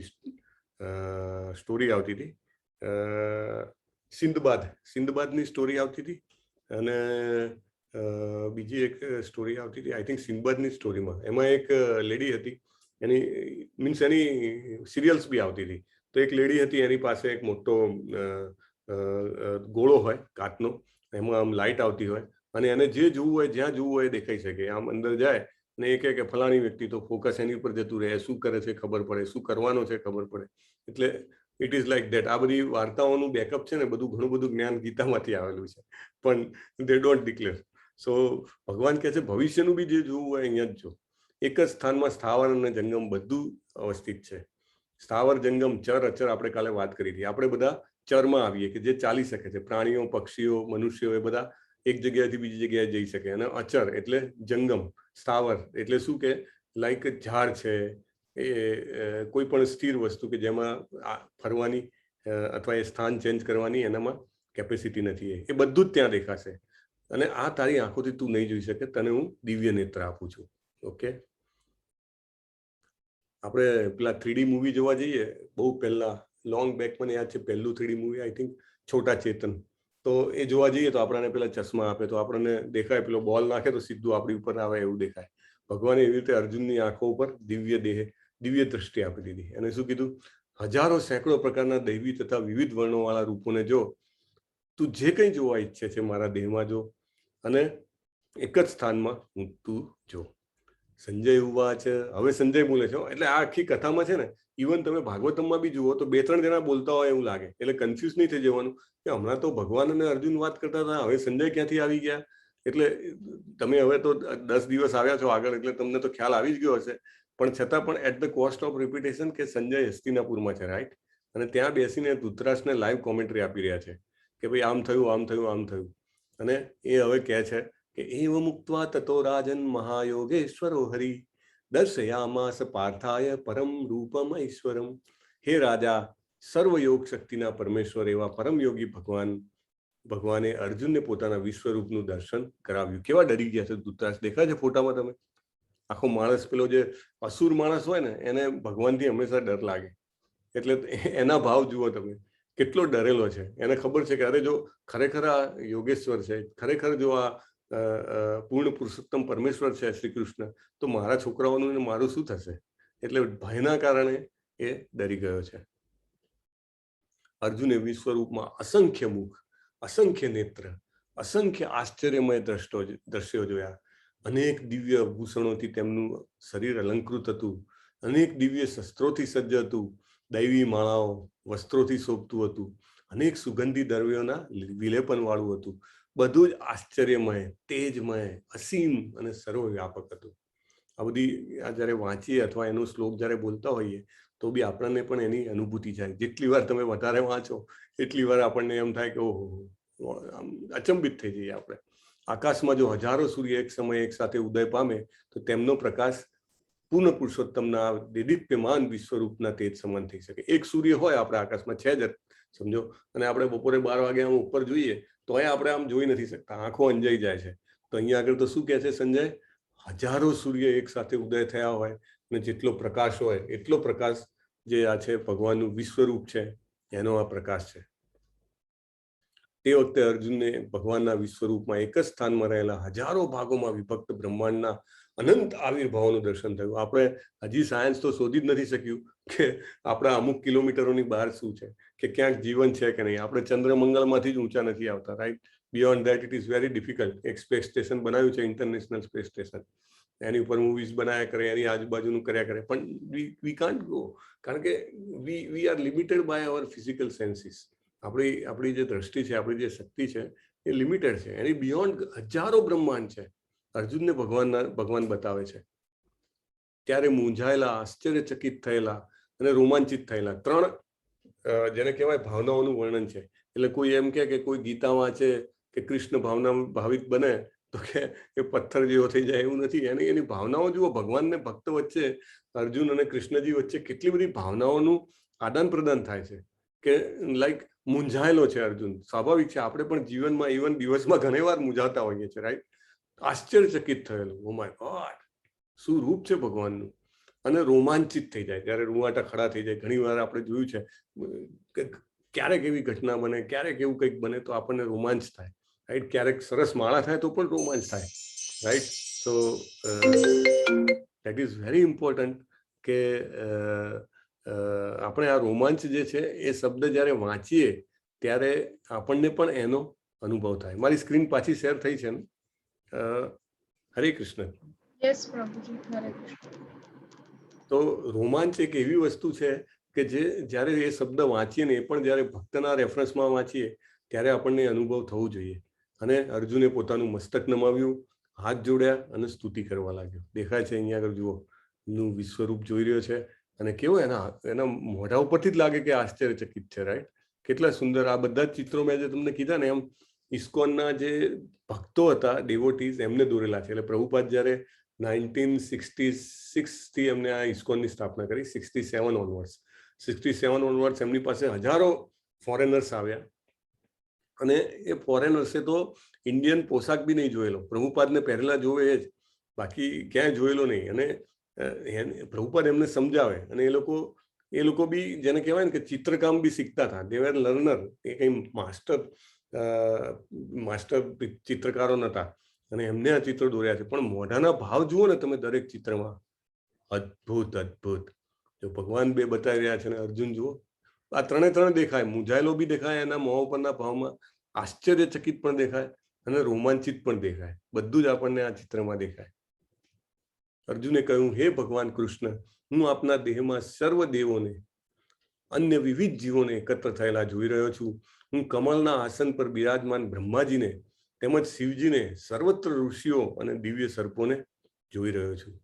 સ્ટોરી આવતી હતી, સિંદબાદની સ્ટોરી આવતી હતી, અને બીજી એક સ્ટોરી આવતી હતી, આઈ થિંક સિંદબાદની સ્ટોરીમાં એમાં એક લેડી હતી, એની મીન્સ એની સિરિયલ્સ બી આવતી હતી. તો એક લેડી હતી, એની પાસે એક મોટો ગોળો હોય કાચનો, એમાં આમ લાઇટ આવતી હોય, અને એને જે જોવું હોય જ્યાં જોવું હોય દેખાઈ શકે. આમ અંદર જાય ને એ કહે કે ફલાણી વ્યક્તિ, તો ફોકસ એની ઉપર જતું રહે, શું કરે છે ખબર પડે, શું કરવાનું છે ખબર પડે. એટલે ઇટ ઇઝ લાઈક દેટ. આ બધી વાર્તાઓનું બેકઅપ છે ને બધું, ઘણું બધું જ્ઞાન ગીતામાંથી આવેલું છે, પણ દે ડોન્ટ ડિક્લેર. સો ભગવાન કહે છે ભવિષ્યનું બી જે જોવું હોય અહીંયા જ જો. એક જ સ્થાનમાં સ્થાવર અને જંગમ બધું અવસ્થિત છે. સ્થાવર જંગમ ચર અચર આપણે કાલે વાત કરી હતી. આપણે બધા ચરમાં આવીએ કે જે ચાલી શકે છે, પ્રાણીઓ, પક્ષીઓ, મનુષ્યો, એ બધા એક જગ્યાએથી બીજી જગ્યાએ જઈ શકે. અને અચર એટલે જંગમ, સ્થાવર એટલે શું કે લાઈક ઝાડ છે, એ કોઈ પણ સ્થિર વસ્તુ કે જેમાં ફરવાની અથવા એ સ્થાન ચેન્જ કરવાની એનામાં કેપેસિટી નથી. એ બધું જ ત્યાં દેખાશે. અને આ તારી આંખોથી તું નહીં જોઈ શકે, તને હું દિવ્ય નેત્ર આપું છું. ઓકે, આપણે પેલા 3D મૂવી જોવા જઈએ બહુ પહેલા, લોંગ બેક, મને યાદ છે પહેલું 3D મૂવી આઈ થિંક છોટા ચેતન. તો એ જોવા જઈએ તો આપણને પેલા ચશ્મા આપે તો આપણને દેખાય, પેલો બોલ નાખે તો સીધું આપણી ઉપર આવે એવું દેખાય. ભગવાને એવી રીતે અર્જુનની આંખો ઉપર દિવ્ય દ્રષ્ટિ આપી દીધી. અને શું કીધું? હજારો સેંકડો પ્રકારના દૈવી તથા વિવિધ વર્ણોવાળા રૂપોને જો, તું જે કંઈ જોવા ઈચ્છે છે મારા દેહમાં જો, અને એક જ સ્થાનમાં તું જો. સંજય ઉવાચ. હવે સંજય બોલે છે. એટલે આ આખી કથામાં છે ને, ઇવન તમે ભાગવતમમાં બી જુઓ તો 2-3 જણા બોલતા હોય એવું લાગે. એટલે કન્ફ્યુઝ નહીં થઈ જવાનું કે હમણાં તો ભગવાન અને અર્જુન વાત કરતા હતા, હવે સંજય ક્યાંથી આવી ગયા. એટલે તમે હવે તો 10 દિવસ આવ્યા છો આગળ, એટલે તમને તો ખ્યાલ આવી જ ગયો હશે. પણ છતાં પણ at the cost of repetition કે સંજય હસ્તિનાપુરમાં છે, રાઈટ? અને ત્યાં બેસીને ધૃતરાષ્ટ્રને લાઈવ કોમેન્ટ્રી આપી રહ્યા છે કે ભાઈ આમ થયું, આમ થયું, આમ થયું. અને એ હવે કહે છે કે એવ મુક્ત્વા તતો રાજન મહાયોગેશ્વરો હરિ દર્શયામાસ પાર્થાય પરમ રૂપમ ઐશ્વરમ. હે રાજા, સર્વયોગ શક્તિના પરમેશ્વર એવા પરમ યોગી ભગવાને અર્જુનને પોતાના વિશ્વરૂપનું દર્શન કરાવ્યું. કેવા ડરી ગયા છે ધૃતરાષ્ટ્ર, દેખાય છે ફોટામાં તમે? આખો માણસ, પેલો જે અસુર માણસ હોય ને, એને ભગવાનથી હંમેશા ડર લાગે. એટલે એના ભાવ જુઓ તમે, કેટલો ડરેલો છે. એને ખબર છે કે અરે જો ખરેખર આ યોગેશ્વર છે, ખરેખર જો આ પૂર્ણ પુરુષોત્તમ પરમેશ્વર છે શ્રી કૃષ્ણ, તો મારા છોકરાઓનું ને મારું શું થશે? એટલે ભયના કારણે એ ડરી ગયો છે. અર્જુને વિશ્વરૂપમાં અસંખ્ય મુખ, અસંખ્ય નેત્ર, અસંખ્ય આશ્ચર્યમય દ્રશ્યો જોયા. અનેક દિવ્ય આભૂષણોથી તેમનું શરીર અલંકૃત હતું, અનેક દિવ્ય શસ્ત્રોથી સજ્જ હતું, દૈવી માળાઓ વસ્ત્રોથી શોભતું હતું, અનેક સુગંધી દ્રવ્યોના વિલેપન વાળું હતું. બધું જ આશ્ચર્યમય, તેજમય, અસીમ અને સર્વવ્યાપક હતું. આ બધી જ્યારે વાંચીએ અથવા એનો શ્લોક જ્યારે બોલતા હોઈએ તો બી આપણને પણ એની અનુભૂતિ થાય. જેટલી વાર તમે વધારે વાંચો એટલી વાર આપણને એમ થાય કે ઓહો, અચંબિત થઈ જઈએ આપણે. આકાશમાં જો હજારો સૂર્ય એક સમયે એક સાથે ઉદય પામે તો તેમનો પ્રકાશ પૂર્ણ પુરુષોત્તમના દેદીપ્યમાન વિશ્વરૂપના તેજ સમાન થઈ શકે. એક સૂર્ય હોય આપણે આકાશમાં, છે જ સમજો, અને આપણે બપોરે 12 વાગે આમ ઉપર જોઈએ તો આપણે આમ જોઈ નથી શકતા, આંખો અંજાઈ જાય છે. તો અહીંયા આગળ તો શું કહે છે સંજય? હજારો સૂર્ય એક સાથે ઉદય થયા હોય અને જેટલો પ્રકાશ હોય એટલો પ્રકાશ જે આ છે ભગવાનનું વિશ્વરૂપ છે, એનો આ પ્રકાશ છે. તે વખતે અર્જુનને ભગવાનના વિશ્વરૂપમાં એક જ સ્થાનમાં રહેલા હજારો ભાગોમાં વિભક્ત બ્રહ્માંડના અનંત આવિર્ભાવોનું દર્શન થયું. આપણે હજી સાયન્સ તો શોધી જ નથી શક્યું કે આપણા અમુક કિલોમીટરોની બહાર શું છે, કે ક્યાંક જીવન છે કે નહીં. આપણે ચંદ્રમંગળમાંથી જ ઊંચા નથી આવતા, right? Beyond that it is very difficult. એક સ્પેસ સ્ટેશન બનાવ્યું છે, ઇન્ટરનેશનલ સ્પેસ સ્ટેશન, એની ઉપર મૂવીઝ બનાવ્યા કરે, એની આજુબાજુનું કર્યા કરે, પણ વી કાન્ટ ગો, કારણ કે we are limited by our physical senses. આપણી જે દ્રષ્ટિ છે, આપણી જે શક્તિ છે એ લિમિટેડ છે. એની બિયોન્ડ હજારો બ્રહ્માંડ છે. અર્જુનને ભગવાન બતાવે છે. ત્યારે મૂંઝાયેલા, આશ્ચર્યચકિત થયેલા અને રોમાંચિત થયેલા 3 જેને કહેવાય ભાવનાઓનું વર્ણન છે. એટલે કોઈ એમ કે કોઈ ગીતા વાંચે કે કૃષ્ણ ભાવિક બને તો કે એ પથ્થર જેવો થઈ જાય, એવું નથી. એની ભાવનાઓ જુઓ. ભગવાનને ભક્ત વચ્ચે, અર્જુન અને કૃષ્ણજી વચ્ચે કેટલી બધી ભાવનાઓનું આદાન પ્રદાન થાય છે કે લાઈક મૂંઝાયેલો છે અર્જુન. સ્વાભાવિક છે, આપણે પણ જીવનમાં ઇવન દિવસમાં ઘણી વાર મૂંઝાતા હોઈએ છીએ, રાઈટ? આશ્ચર્યચકિત થયેલું, ઓ માય ગોડ, શું રૂપ છે ભગવાનનું. અને રોમાંચિત થઈ જાય, ત્યારે રૂવાટા ખડા થઈ જાય. ઘણી વાર આપણે જોયું છે કે ક્યારેક એવી ઘટના બને, ક્યારેક એવું કંઈક બને તો આપણને રોમાંચ થાય, રાઈટ? ક્યારેક સરસ માળા થાય તો પણ રોમાંચ થાય, right? So that is very important કે આપણે આ રોમાંચ જે છે એ શબ્દ જ્યારે વાંચીએ ત્યારે આપણને પણ એનો અનુભવ થાય. મારી સ્ક્રીન પાછી શેર થઈ છે ને? હરે કૃષ્ણ. યસ પ્રભુજી, હરે કૃષ્ણ. તો રોમાંચ એક એવી વસ્તુ છે કે જે જ્યારે એ શબ્દ વાંચીએ ને, એ પણ જ્યારે ભક્તના રેફરન્સમાં વાંચીએ ત્યારે આપણને અનુભવ થવો જોઈએ. અને અર્જુને પોતાનું મસ્તક નમાવ્યું, હાથ જોડ્યા અને સ્તુતિ કરવા લાગ્યો. દેખાય છે અહીંયા આગળ જુઓ, નું વિશ્વરૂપ જોઈ રહ્યો છે. અને કેવું એના મોઢા ઉપરથી જ લાગે કે આશ્ચર્યચકિત છે, રાઈટ? કેટલા સુંદર આ બધા જ ચિત્રો મેં જે તમને કીધા ને, એમ ઇસ્કોનના જે ભક્તો હતા, ડેવોટીઝ, એમને દોરેલા છે. એટલે પ્રભુપાદ જ્યારે 1966 થી એમને આ ઇસ્કોનની સ્થાપના કરી, 67 ઓનવર્ડ્સ એમની પાસે હજારો ફોરેનર્સ આવ્યા. અને એ ફોરેનર્સે તો ઇન્ડિયન પોશાક બી નહીં જોયેલો. પ્રભુપાદને પહેરેલા જોવે એ જ, બાકી ક્યાંય જોયેલો નહીં. અને પ્રભુપાદ એમને સમજાવે. અને એ લોકો બી જેને કહેવાય ને કે ચિત્રકામ બી શીખતા હતા. દે વેર લર્નર. એ કંઈ માસ્ટર ચિત્રકારો નહોતા. અને એમને આ ચિત્રો દોર્યા છે. પણ મોઢાના ભાવ જુઓ ને તમે દરેક ચિત્રમાં, અદ્ભુત અદ્ભુત. જો ભગવાન બે બતાવી રહ્યા છે ને અર્જુન જુઓ, આ ત્રણે દેખાય, મૂંઝાયેલો બી દેખાય, એના મોં પરના ભાવમાં આશ્ચર્યચકિત પણ દેખાય અને રોમાંચિત પણ દેખાય. બધું જ આપણને આ ચિત્રમાં દેખાય. અર્જુને કહ્યું, હે ભગવાન કૃષ્ણ, હું આપના દેહમાં સર્વ દેવોને, અન્ય વિવિધ જીવોને એકત્ર થયેલા જોઈ રહ્યો છું. હું કમળના આસન પર બિરાજમાન બ્રહ્માજીને તેમજ શિવજીને, સર્વત્ર ઋષિઓ અને દિવ્ય સર્પોને જોઈ રહ્યો છું.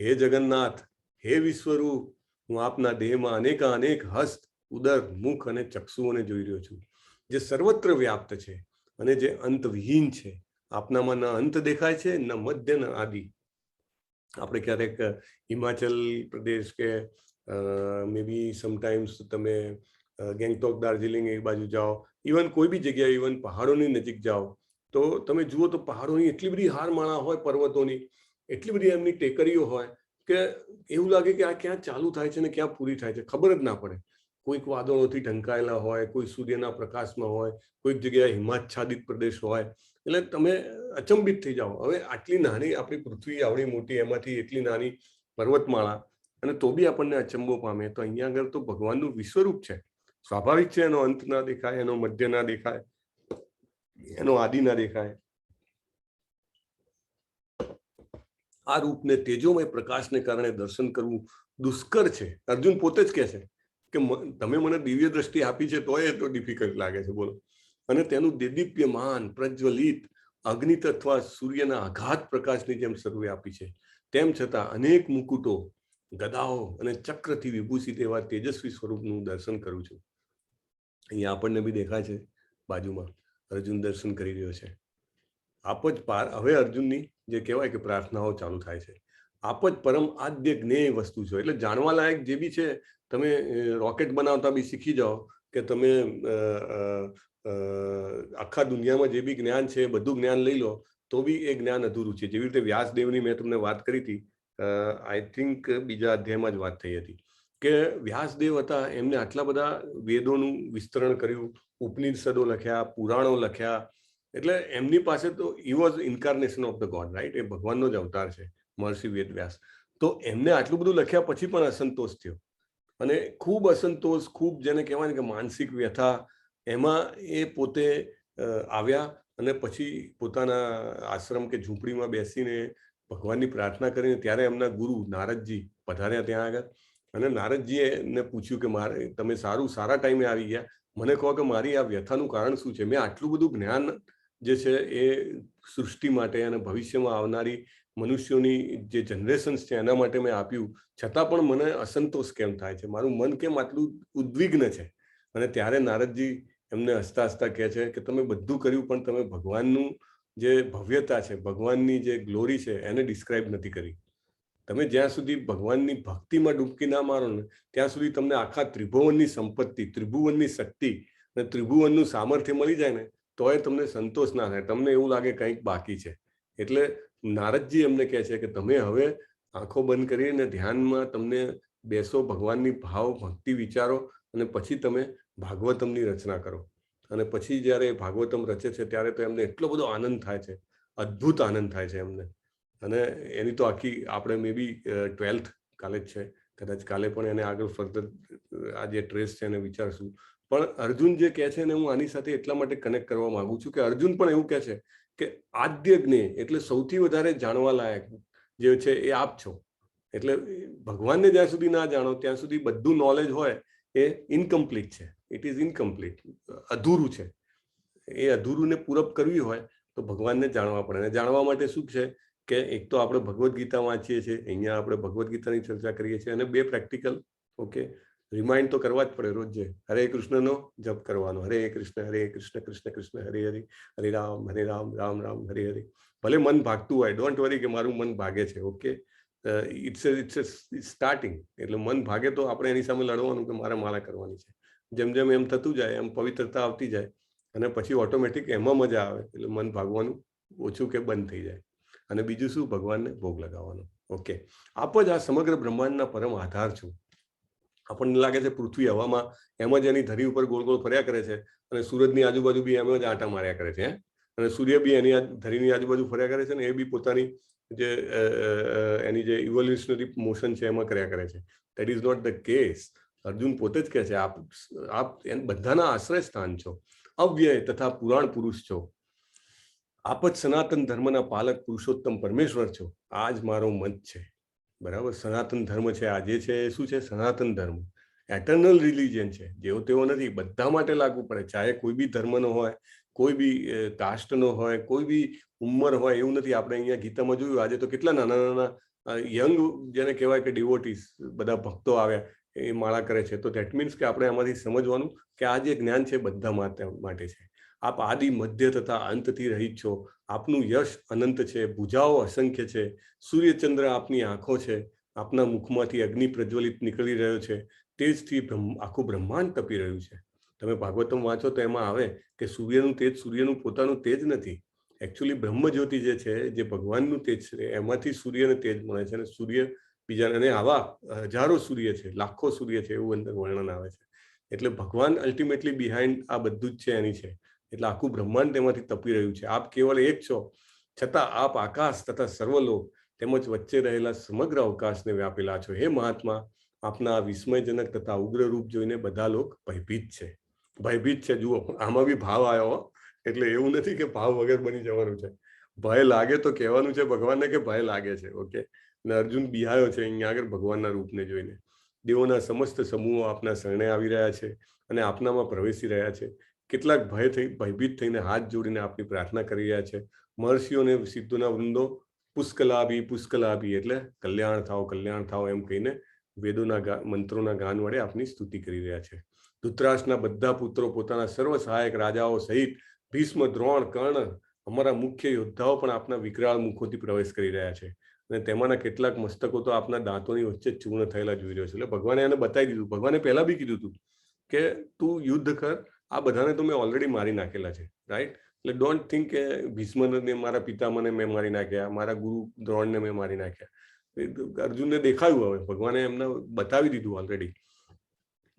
હે જગન્નાથ, હે વિશ્વરૂપ, હું આપના દેહમાં અનેક હસ્ત, ઉદર, મુખ અને ચક્ષુઓને જોઈ રહ્યો છું, જે સર્વત્ર વ્યાપ્ત છે અને જે અંતવિહીન છે. આપનામાં ન અંત દેખાય છે, ન મધ્ય, ન આદિ. આપણે ક્યારેક હિમાચલ પ્રદેશ કે મે બી સમટાઈમ્સ તમે ગેંગટોક, દાર્જિલિંગ એ બાજુ જાઓ, ઇવન કોઈ બી જગ્યાએ, ઇવન પહાડોની નજીક જાઓ, તો તમે જુઓ તો પહાડોની એટલી બધી હારમાળા હોય, પર્વતોની એટલી બધી એમની ટેકરીઓ હોય કે એવું લાગે કે આ ક્યાં ચાલુ થાય છે ને ક્યાં પૂરી થાય છે, ખબર જ ના પડે. કોઈક વાદળોથી ઢંકાયેલા હોય, કોઈ સૂર્યના પ્રકાશમાં હોય, કોઈક જગ્યાએ હિમાચ્છાદિત પ્રદેશ હોય, એટલે તમે અચંબિત થઈ જાઓ. હવે આટલી નાની આપણી પૃથ્વી, આવડી મોટી, એમાંથી એટલી નાની પર્વતમાળા, અને તો બી આપણને અચંબો પામે. તો અહીંયા આગળ તો ભગવાનનું વિશ્વરૂપ છે. સ્વાભાવિક છે એનો અંત ના દેખાય, એનો મધ્ય ના દેખાય, એનો આદિ ના દેખાય. આ રૂપને, તેજોમય પ્રકાશને કારણે દર્શન કરવું દુષ્કર છે. અર્જુન પોતે જ કહે છે કે તમે મને દિવ્ય દ્રષ્ટિ આપી છે તોય તો ડિફિકલ્ટ લાગે છે, બોલો. અને તેનું દેદીપ્યમાન, પ્રજ્વલિત, અગ્નિ અથવા સૂર્યના આઘાત પ્રકાશની જેમ સર્વવ્યાપી છે. તેમ છતાં અનેક મુકુટો, ગદાઓ અને ચક્રથી વિભૂષિત એવા તેજસ્વી સ્વરૂપનું દર્શન કરું છું. અહીંયા આપણને બી દેખાય છે બાજુમાં, અર્જુન દર્શન કરી રહ્યો છે. આપ જ પાર. હવે અર્જુનની જે કહેવાય કે પ્રાર્થનાઓ ચાલુ થાય છે. આપ જ પરમ આદ્ય જ્ઞેય વસ્તુ છો. એટલે જાણવા લાયક જે બી છે, તમે રોકેટ બનાવતા બી શીખી જાઓ કે તમે આખા દુનિયામાં જે બી જ્ઞાન છે એ બધું જ્ઞાન લઈ લો તો બી એ જ્ઞાન અધૂરું છે. જેવી રીતે વ્યાસદેવની મેં તમને વાત કરી હતી, આઈ થિંક બીજા અધ્યાયમાં જ વાત થઈ હતી કે વ્યાસદેવ હતા, એમને આટલા બધા વેદોનું વિસ્તરણ કર્યું, ઉપનિષદો લખ્યા, પુરાણો લખ્યા. એટલે એમની પાસે તો he was incarnation of the God, right? એ ભગવાનનો જ અવતાર છે મહર્ષિ વેદવ્યાસ. તો એમને આટલું બધું લખ્યા પછી પણ અસંતોષ થયો, અને ખૂબ અસંતોષ, ખૂબ જેને કહેવાય ને કે માનસિક વ્યથા, એમાં એ પોતે આવ્યા અને પછી પોતાના આશ્રમ કે ઝૂંપડીમાં બેસીને ભગવાનની પ્રાર્થના કરીને ત્યારે એમના ગુરુ નારદજી પધાર્યા ત્યાં આગળ. અને નારદજીએ એમને પૂછ્યું કે મારે, તમે સારા ટાઈમે આવી ગયા, મને કહો કે મારી આ વ્યથાનું કારણ શું છે? મેં આટલું બધું જ્ઞાન જે છે એ સૃષ્ટિ માટે અને ભવિષ્યમાં આવનારી મનુષ્યોની જે જનરેશન્સ છે એના માટે મેં આપ્યું, છતાં પણ મને અસંતોષ કેમ થાય છે? મારું મન કેમ આટલું ઉદ્વિગ્ન છે? અને ત્યારે નારદજી એમને હસતા હસતા કહે છે કે તમે બધું કર્યું પણ તમે ભગવાનનું જે ભવ્યતા છે, ભગવાનની જે ગ્લોરી છે એને ડિસ્ક્રાઇબ નથી કરી. તમે જ્યાં સુધી ભગવાનની ભક્તિમાં ડૂબકી ના મારો ને ત્યાં સુધી તમને આખા ત્રિભુવનની સંપત્તિ, ત્રિભુવનની શક્તિ અને ત્રિભુવનનું સામર્થ્ય મળી જાય ને તોય તમને સંતોષ ના થાય, તમને એવું લાગે કંઈક બાકી છે. એટલે નારદજી એમને કહે છે કે તમે હવે આંખો બંધ કરીને ધ્યાનમાં તમને બેસો, ભગવાનની ભાવ ભક્તિ વિચારો અને પછી તમે ભાગવતમની રચના કરો. અને પછી જ્યારે ભાગવતમ રચે છે ત્યારે તો એમને એટલો બધો આનંદ થાય છે, અદ્ભુત આનંદ થાય છે એમને. અને એની તો આખી આપણે મે બી 12th કાલે જ છે, કદાચ કાલે પણ એને આગળ ફર્ધર આ જે ટ્રેસ છે એને વિચારશું. પણ અર્જુન જે કહે છે ને, હું આની સાથે એટલા માટે કનેક્ટ કરવા માંગુ છું કે અર્જુન પણ એવું કહે છે કે આદ્ય જ્ઞેય એટલે સૌથી વધારે જાણવા લાયક જે છે એ આપ છો. એટલે ભગવાનને જ્યાં સુધી ના જાણો ત્યાં સુધી બધું નોલેજ હોય એ ઇનકમ્પ્લીટ છે, ઇટ ઇઝ ઇનકમ્પ્લીટ, અધૂરું છે. એ અધૂરુંને પૂરપ કરવી હોય તો ભગવાનને જાણવા પડે. અને જાણવા માટે શું છે કે એક તો આપણે ભગવદ્ ગીતા વાંચીએ છીએ, અહીંયા આપણે ભગવદ્ ગીતાની ચર્ચા કરીએ છીએ, અને 2 પ્રેક્ટિકલ ઓકે રિમાઇન્ડ તો કરવા જ પડે રોજે. હરે કૃષ્ણનો જપ કરવાનો, હરે કૃષ્ણ કૃષ્ણ કૃષ્ણ હરે હરે, હરે રામ રામ રામ હરે હરે. ભલે મન ભાગતું હોય, ડોન્ટ વરી કે મારું મન ભાગે છે, ઓકે, ઇટ્સ સ્ટાર્ટિંગ. એટલે મન ભાગે તો આપણે એની સામે લડવાનું કે મારે માળા કરવાની છે. જેમ જેમ એમ થતું જાય એમ પવિત્રતા આવતી જાય અને પછી ઓટોમેટિક એમાં મજા આવે, એટલે મન ભાગવાનું ઓછું કે બંધ થઈ જાય. અને બીજું શું, ભગવાનને ભોગ લગાવવાનો. ઓકે, આપ જ આ સમગ્ર બ્રહ્માંડના પરમ આધાર છું. આપણને લાગે છે પૃથ્વી હવામાં એમ જ એની ધરી ઉપર ગોળ ગોળ ફર્યા કરે છે અને સૂરજની આજુબાજુ બી એમ જ આંટા માર્યા કરે છે. અને સૂર્ય બી એની ધરીની આજુબાજુ ફર્યા કરે છે ને એ બી પોતાની જે એની જે ઇવોલ્યુશનરી મોશન છે એમાં કર્યા કરે છે. That is not the case. Arjun પોતે જ કહે છે આપ બધાના આશ્રય સ્થાન છો, અવ્યય તથા પુરાણ પુરુષ છો, આપ જ સનાતન ધર્મના પાલક પુરુષોત્તમ પરમેશ્વર છો. આ જ મારો મત છે. બરાબર. સનાતન ધર્મ છે આ જે છે એ શું છે? સનાતન ધર્મ, એટર્નલ રિલિજન છે. જેવો તેવો નથી, બધા માટે લાગુ પડે, ચાહે કોઈ બી ધર્મનો હોય, કોઈ બી કાસ્ટનો હોય, કોઈ બી ઉંમર હોય, એવું નથી. આપણે અહીંયા ગીતામાં જોયું આજે તો કેટલા નાના નાના યંગ જેને કહેવાય કે ડિવોટીસ બધા ભક્તો આવ્યા એ માળા કરે છે. તો ધેટ મીન્સ કે આપણે આમાંથી સમજવાનું કે આ જે જ્ઞાન છે બધા માટે છે. આપ આદિ મધ્ય તથા અંતથી રહિત છો. આપનું યશ અનંત છે, ભુજાઓ અસંખ્ય છે, સૂર્યચંદ્ર આપની આંખો છે, આપના મુખમાંથી અગ્નિ પ્રજ્વલિત નીકળી રહ્યો છે, તેજથી આખું બ્રહ્માંડ તપી રહ્યું છે. તમે ભાગવતમ વાંચો તો એમાં આવે કે સૂર્યનું તેજ સૂર્યનું પોતાનું તેજ નથી. એકચ્યુઅલી બ્રહ્મજ્યોતિ જે છે, જે ભગવાનનું તેજ છે, એમાંથી સૂર્યને તેજ મળે છે. અને સૂર્ય બીજા, અને આવા હજારો સૂર્ય છે, લાખો સૂર્ય છે, એવું અંદર વર્ણન આવે છે. એટલે ભગવાન અલ્ટિમેટલી બિહાઇન્ડ આ બધું જ છે એની છે. એટલે આખું બ્રહ્માંડ તેમાંથી તપી રહ્યું છે. આપ કેવળ એક છો, છતાં આપ આકાશ તથા સર્વલોક તેમજ વચ્ચે રહેલા સમગ્ર અવકાશને વ્યાપેલા છો. હે મહાત્મા, આપના વિસ્મયજનક તથા ઉગ્ર રૂપ જોઈને બધા લોક ભયભીત છે. ભયભીત છે. જુઓ, આમાં બી ભાવ આવ્યો. એટલે એવું નથી કે ભાવ વગર બની જવાનું છે. ભય લાગે તો કહેવાનું છે ભગવાનને કે ભય લાગે છે. ઓકે. અને અર્જુન બિહાયો છે અહીંયા આગળ ભગવાનના રૂપને જોઈને. દેવોના સમસ્ત સમૂહો આપના શરણે આવી રહ્યા છે અને આપનામાં પ્રવેશી રહ્યા છે. કેટલાક ભયભીત થઈને હાથ જોડીને આપની પ્રાર્થના કરી રહ્યા છે. મહર્ષિઓને સિદ્ધોના વૃંદો પુષ્કલાભી એટલે કલ્યાણ થાવ એમ કહીને વેદોના મંત્રોના ગાન વડે આપની સ્તુતિ કરી રહ્યા છે. ધૃતરાષ્ટ્રના બધા પુત્રો પોતાના સર્વ સહાયક રાજાઓ સહિત ભીષ્મ, દ્રોણ, કર્ણ, અમારા મુખ્ય યોદ્ધાઓ પણ આપના વિકરાળ મુખોથી પ્રવેશ કરી રહ્યા છે. અને તેમાંના કેટલાક મસ્તકો તો આપના દાંતોની વચ્ચે ચૂર્ણ થયેલા જોઈ રહ્યો છે. એટલે ભગવાને એને બતાવી દીધું. ભગવાને પહેલા બી કીધું હતું કે તું યુદ્ધ કર, આ બધાને તો મેં ઓલરેડી મારી નાખેલા છે. રાઈટ. એટલે ડોન્ટ થિંક કે ભીષ્મને મારા પિતામને મેં મારી નાખ્યા, મારા ગુરુ દ્રોણને મેં મારી નાખ્યા. અર્જુનને દેખાયું, હવે ભગવાને એમને બતાવી દીધું ઓલરેડી.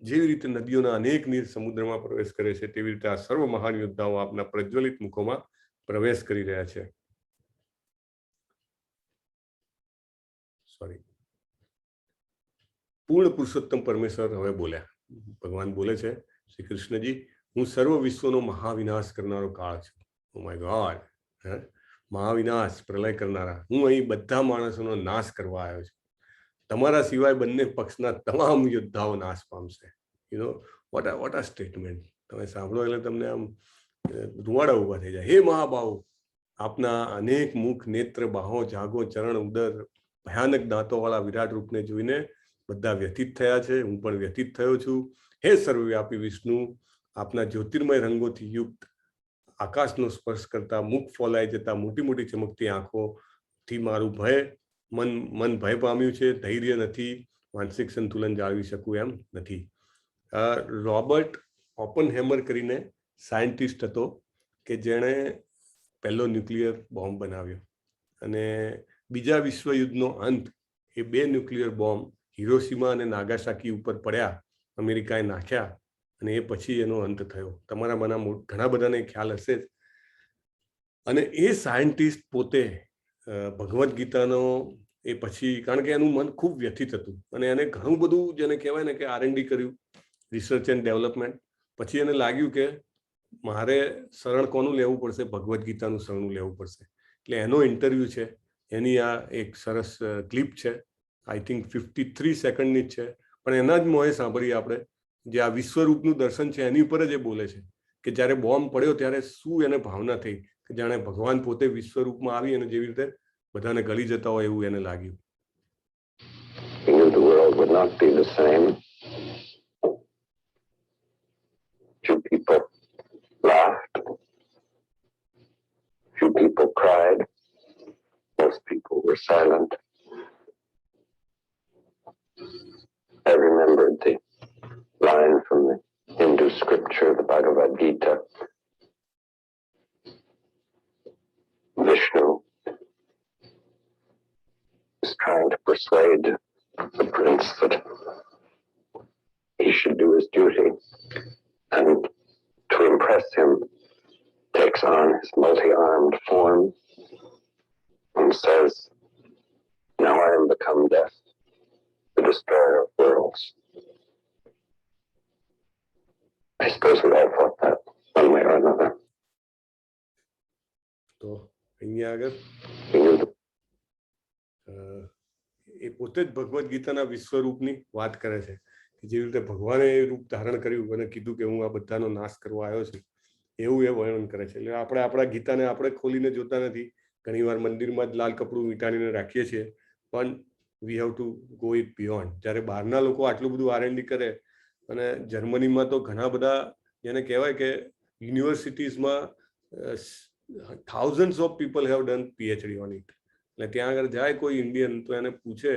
જેવી રીતે નદીઓના અનેક નીર સમુદ્રમાં પ્રવેશ કરે છે, તેવી રીતે આ સર્વ મહાન યોદ્ધાઓ આપના પ્રજ્વલિત મુખોમાં પ્રવેશ કરી રહ્યા છે. સોરી. પૂર્ણ પુરુષોત્તમ પરમેશ્વર હવે બોલ્યા. ભગવાન બોલે છે, શ્રી કૃષ્ણજી, હું સર્વ વિશ્વનો મહાવિનાશ કરનારો કાળ છું. Oh my God. મહાવિનાશ, પ્રલય કરનારા. હું અહીં બધા માણસોનો નાશ કરવા આવ્યો છું. તમારા સિવાય બંને પક્ષના તમામ યોદ્ધાઓ નાશ પામશે. યુ નો વોટ આ સ્ટેટમેન્ટ. તમે સાંભળો એટલે તમને આમ રૂવાડા ઉભા થઈ જાય. હે મહાબાહુ, આપના અનેક મુખ, નેત્ર, બાહો, જાગો, ચરણ, ઉદર, ભયાનક દાંતો વાળા વિરાટ રૂપને જોઈને બધા વ્યથિત થયા છે. હું પણ વ્યથિત થયો છું. હે સર્વવ્યાપી વિષ્ણુ, આપના જ્યોતિર્મય રંગોથી યુક્ત, આકાશનો સ્પર્શ કરતા, મુખ ફોલાઈ જતા, મોટી મોટી ચમકતી આંખોથી મારું મન ભય પામ્યું છે. ધૈર્ય નથી, માનસિક સંતુલન જાળવી શકું એમ નથી. રોબર્ટ ઓપનહેમર કરીને સાયન્ટિસ્ટ હતો કે જેણે પહેલો ન્યુક્લિયર બોમ્બ બનાવ્યો. અને બીજા વિશ્વયુદ્ધનો અંત એ 2 ન્યુક્લિયર બોમ્બ હિરોશીમા અને નાગાસાકી ઉપર પડ્યા, અમેરિકાએ નાખ્યા, અને એ પછી એનો અંત થયો. તમારા ઘણા બધાને ખ્યાલ હશે જ. અને એ સાયન્ટિસ્ટ પોતે ભગવદ્ ગીતાનો એ પછી, કારણ કે એનું મન ખૂબ વ્યથિત હતું અને એને ઘણું બધું જેને કહેવાય ને કે R&D કર્યું, રિસર્ચ એન્ડ ડેવલપમેન્ટ. પછી એને લાગ્યું કે મારે શરણ કોનું લેવું પડશે? ભગવદ્ ગીતાનું શરણું લેવું પડશે. એટલે એનો ઇન્ટરવ્યૂ છે, એની આ એક સરસ ક્લિપ છે. આઈ થિંક 53 સેકન્ડની જ છે, પણ એના જ મોએ સાંભળીએ આપણે. જે આ વિશ્વરૂપનું દર્શન છે એની ઉપર જ એ બોલે છે કે જ્યારે બોમ્બ પડ્યો ત્યારે શું એને ભાવના થઈ, કે જાણે ભગવાન પોતે વિશ્વરૂપમાં આવી અને જેવી રીતે બધાને ગળી જતા હોય એવું એને લાગ્યું. He knew the world would not be the same. Few people laughed. Few people cried. Most people were silent. I remembered the line from the Hindu scripture, the Bhagavad Gita. Vishnu is trying to persuade the prince that he should do his duty, and to impress him, takes on his multi-armed form and says, "Now I am become death, the destroyer of worlds." I suppose we all thought that one way or another. તો અહીંયા આગળ He knew the એ પોતે જ ભગવદ્ ગીતાના વિશ્વરૂપની વાત કરે છે કે જેવી રીતે ભગવાને એ રૂપ ધારણ કર્યું અને કીધું કે હું આ બધાનો નાશ કરવા આવ્યો છું, એવું એ વર્ણન કરે છે. એટલે આપણે આપણા ગીતાને આપણે ખોલીને જોતા નથી. ઘણીવાર મંદિરમાં જ લાલ કપડું વીંટાળીને રાખીએ છીએ, પણ we have to go it beyond. જ્યારે બહારના લોકો આટલું બધું R&D કરે, અને જર્મનીમાં તો ઘણા બધા જેને કહેવાય કે યુનિવર્સિટીઝમાં thousands of people have done PhD on it. એટલે ત્યાં આગળ જાય કોઈ ઇન્ડિયન તો એને પૂછે,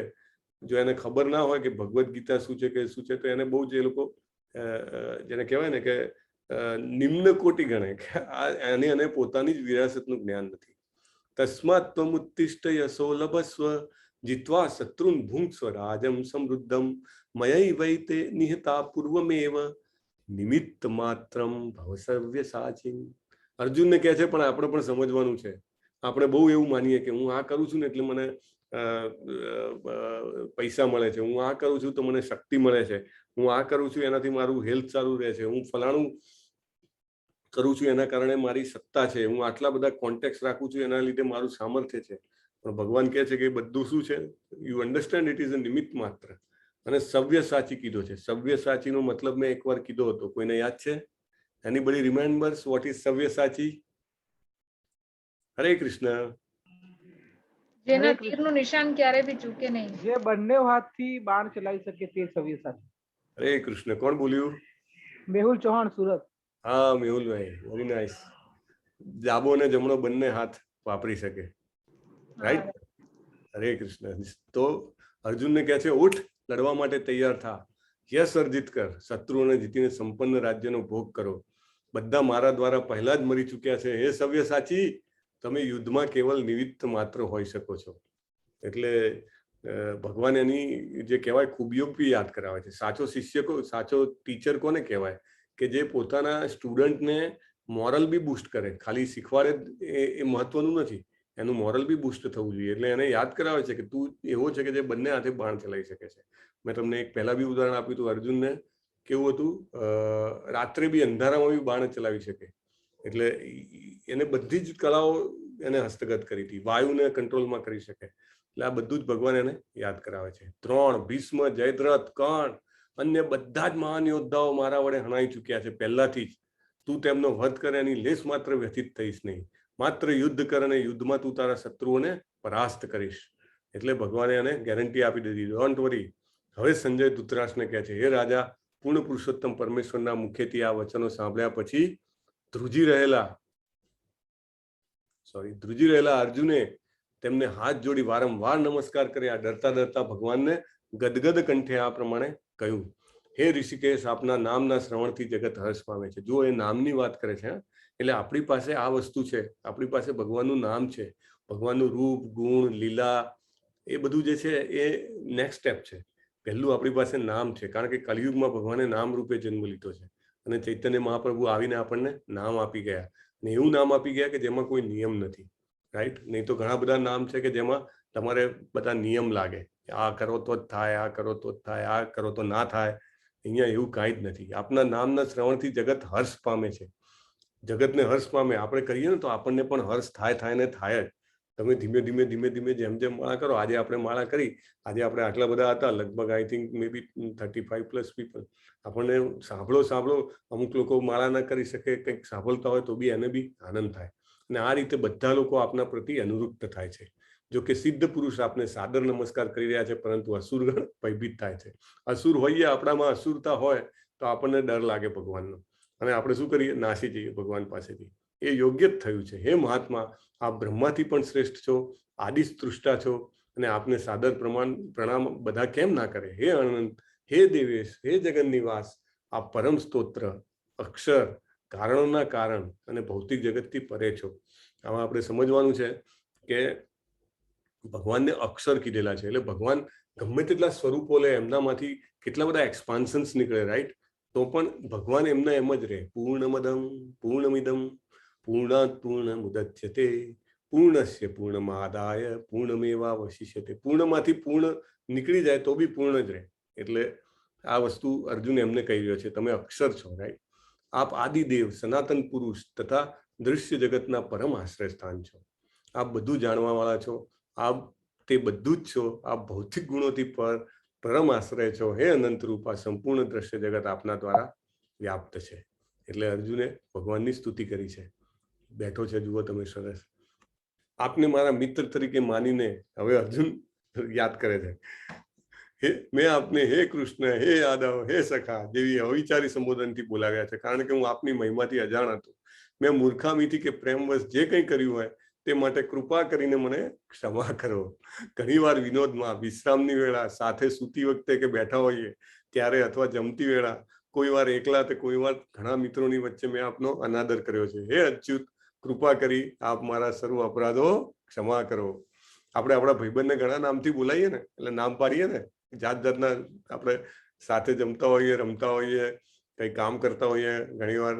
જો એને ખબર ના હોય કે ભગવદ્ ગીતા શું છે કે શું છે, તો એને બહુ જ એ લોકો જેને કહેવાય ને કે નિમ્ન કોટી ગણે કે એને પોતાની જ વિરાસતનું જ્ઞાન નથી. તસ્માત ત્વમુત્તિષ્ઠ યશો લભસ્વ જીત્વા શત્રુન ભુંક્સ્વ રાજમ સમૃદ્ધમ મયૈવૈતે નિહતા પૂર્વમેવ નિમિત્ત માત્રમ ભવસવ્ય સાચિન. અર્જુનને કહે છે પણ આપણે પણ સમજવાનું છે. આપણે બહુ એવું માનીએ કે હું આ કરું છું ને એટલે મને પૈસા મળે છે, હું આ કરું છું તો મને શક્તિ મળે છે, હું આ કરું છું એનાથી મારું હેલ્થ સારું રહે છે, હું ફલાણું કરું છું એના કારણે મારી સત્તા છે, હું આટલા બધા કોન્ટેક્ટ રાખું છું એના લીધે મારું સામર્થ્ય છે. પણ ભગવાન કહે છે કે એ બધું શું છે? You understand it is a નિમિત્ત માત્ર. અને સવ્ય સાચી કીધો છે. સવ્ય સાચીનો મતલબ મેં એકવાર કીધો હતો, કોઈને યાદ છે? એનીબડી રિમેમ્બર્સ વોટ ઇઝ સવ્ય સાચી? હરે કૃષ્ણ. જેના તીરનું નિશાન ક્યારે બી ચૂકે નહીં, જે બંને હાથથી બાણ ચલાવી શકે તે સવ્ય સાચી. હરે કૃષ્ણ. કોણ બોલ્યું? મેહુલ ચૌહાણ, સુરત. હા મેહુલભાઈ, વેરી નાઇસ. ડાબો અને જમણો બંને હાથ વાપરી શકે, રાઈટ? હરે કૃષ્ણ. તો અર્જુનને કહે છે ઉઠ, લડવા માટે તૈયાર થા, યશ અર્જિત કર, શત્રુઓને જીતીને સંપન્ન રાજ્યનો ભોગ કરો. બધા મારા દ્વારા પહેલા જ મરી ચૂક્યા છે. હે સવ્ય સાચી, તમે યુદ્ધમાં કેવલ નિમિત્ત માત્ર હોઈ શકો છો. એટલે ભગવાન એની જે કહેવાય ખૂબીઓ બી યાદ કરાવે છે. સાચો શિષ્ય સાચો ટીચર કોને કહેવાય? કે જે પોતાના સ્ટુડન્ટને મોરલ બી બૂસ્ટ કરે. ખાલી શીખવાડે એ મહત્વનું નથી, એનું મોરલ બી બૂસ્ટ થવું જોઈએ. એટલે એને યાદ કરાવે છે કે તું એવો છે કે જે બંને હાથે બાણ ચલાવી શકે છે. મેં તમને એક પહેલા બી ઉદાહરણ આપ્યું હતું. અર્જુનને કેવું હતું, રાત્રે બી અંધારામાં બી બાણ ચલાવી શકે. એટલે એને બધી જ કળાઓ એને હસ્તગત કરી હતી. વાયુને કંટ્રોલમાં કરી શકે. એટલે આ બધું જ ભગવાન એને યાદ કરાવે છે. દ્રોણ, ભીષ્મ, જયદ્રથ, કર્ણ, અન્ય બધા જ મહાન યોદ્ધાઓ મારા વડે હણાઈ ચૂક્યા છે પહેલાથી જ. તું તેમનો વધ કરે એની લેશ માત્ર વ્યથિત થઈશ નહીં. માત્ર યુદ્ધ કર અને યુદ્ધમાં તું તારા શત્રુઓને પરાસ્ત કરીશ. એટલે ભગવાને એને ગેરંટી આપી દીધી, ડોન્ટ વરી. હવે સંજય ધૃતરાષ્ટ્રને કહે છે, હે રાજા, પૂર્ણ પુરુષોત્તમ પરમેશ્વરના મુખેથી આ વચનો સાંભળ્યા પછી ધ્રુજી રહેલા અર્જુને તેમને હાથ જોડી વારંવાર નમસ્કાર કર્યા. ડરતા ડરતા ભગવાનને ગદગદ કંઠે આ પ્રમાણે કહ્યું, હે ઋષિકેશ, આપના નામના શ્રવણથી જગત હર્ષ પામે છે. જો એ નામની વાત કરે છે, એટલે આપણી પાસે આ વસ્તુ છે. આપણી પાસે ભગવાનનું નામ છે. ભગવાનનું રૂપ, ગુણ, લીલા એ બધું જે છે એ નેક્સ્ટ સ્ટેપ છે. પહેલું આપણી પાસે નામ છે, કારણ કે કલિયુગમાં ભગવાને નામ રૂપે જન્મ લીધો છે. અને ચૈતન્ય મહાપ્રભુ આવીને આપણને નામ આપી ગયા. ને એવું નામ આપી ગયા કે જેમાં કોઈ નિયમ નથી, રાઈટ? નહીં તો ઘણા બધા નામ છે કે જેમાં તમારે બધા નિયમ લાગે. આ કરો તો જ થાય, આ કરો તો જ થાય, આ કરો તો ના થાય. અહીંયા એવું કાંઈ જ નથી. આપના નામના શ્રવણથી જગત હર્ષ પામે છે. જગતને હર્ષ પામે. આપણે કરીએ ને તો આપણને પણ હર્ષ થાય ને થાય જ. તમે ધીમે ધીમે જેમ જેમ માળા કરો. આજે આપણે માળા કરી, આજે આપણે આટલા બધા હતા, લગભગ I think May B 35+ people. આપણને સાંભળો અમુક લોકો માળા ના કરી શકે, કંઈક સાંભળતા હોય તો બી એને બી આનંદ થાય. અને આ રીતે બધા લોકો આપના પ્રતિ અનુરુક્ત થાય છે. જો કે સિદ્ધ પુરુષ આપને સાદર નમસ્કાર કરી રહ્યા છે, પરંતુ અસુરગણ ભયભીત થાય છે. અસુર હોઈએ, આપણામાં અસુરતા હોય તો આપણને ડર લાગે ભગવાનનો, અને આપણે શું કરીએ? નાસી જઈએ ભગવાન પાસેથી. એ યોગ્ય જ થયું છે. હે મહાત્મા, આપ બ્રહ્માથી પણ શ્રેષ્ઠ છો, આદિ સૃષ્ટા છો, અને આપને સાદર પ્રણામ બધા કેમ ના કરે? હે અનંત, હે દેવેશ, હે જગન્નિવાસ, આ પરમ સ્તોત્ર, અક્ષર, કારણોના કારણ અને ભૌતિક જગતથી પરે છો. આમાં આપણે સમજવાનું છે કે ભગવાનને અક્ષર કીધેલા છે. એટલે ભગવાન ગમે તેટલા સ્વરૂપો લે, એમનામાંથી કેટલા બધા એક્સપાન્શન્સ નીકળે, રાઈટ? તો પણ ભગવાન એમના એમ જ રહે. પૂર્ણમદમ પૂર્ણમિદમ પૂર્ણાત પૂર્ણમુદચ્યતે પૂર્ણસ્ય પૂર્ણમાદાય પૂર્ણમેવાવશિષ્યતે. પૂર્ણમાંથી પૂર્ણ નીકળી જાય તો બી પૂર્ણ જ રહે. એટલે આ વસ્તુ અર્જુન એમને કહી રહ્યો છે, તમે અક્ષર છો, રાઈટ? આપ આદિદેવ સનાતન પુરુષ તથા દૃશ્ય જગતના પરમ આશ્રય સ્થાન છો. આપ બધું જાણવા વાળા છો, આપ તે બધું જ છો, આપ ભૌતિક ગુણોથી પરમ આશ્રય છો. હે અનંત રૂપ, આ સંપૂર્ણ દ્રશ્ય જગત આપના દ્વારા વ્યાપ્ત છે. એટલે અર્જુને ભગવાનની સ્તુતિ કરી છે. બેઠો છે, જુઓ તમે, સરસ. આપને મારા મિત્ર તરીકે માનીને હવે અર્જુન યાદ કરે છે. મેં આપને હે કૃષ્ણ, હે યાદવ, હે સખા જેવી અવિચારી સંબોધનથી બોલાવ્યા છે, કારણ કે હું આપની મહિમાથી અજાણ હતો. મેં મૂર્ખામીથી કે પ્રેમવશ જે કંઈ કર્યું હોય તે માટે કૃપા કરીને મને ક્ષમા કરો. ઘણીવાર વિનોદમાં, વિશ્રામની વેળા, સાથે સૂતી વખતે કે બેઠા હોઈએ ત્યારે, અથવા જમતી વેળા, કોઈ વાર એકલા તો કોઈ વાર ઘણા મિત્રોની વચ્ચે મેં આપનો અનાદર કર્યો છે. હે અચ્યુત, કૃપા કરી આપ મારા સર્વ અપરાધો ક્ષમા કરો. આપણે આપણા ભાઈબંધને ઘણા નામથી બોલાવીએ ને, એટલે નામ પાડીએ ને, જાત જાતના આપણે સાથે જમતા હોઈએ, રમતા હોઈએ, કંઈ કામ કરતા હોઈએ. ઘણીવાર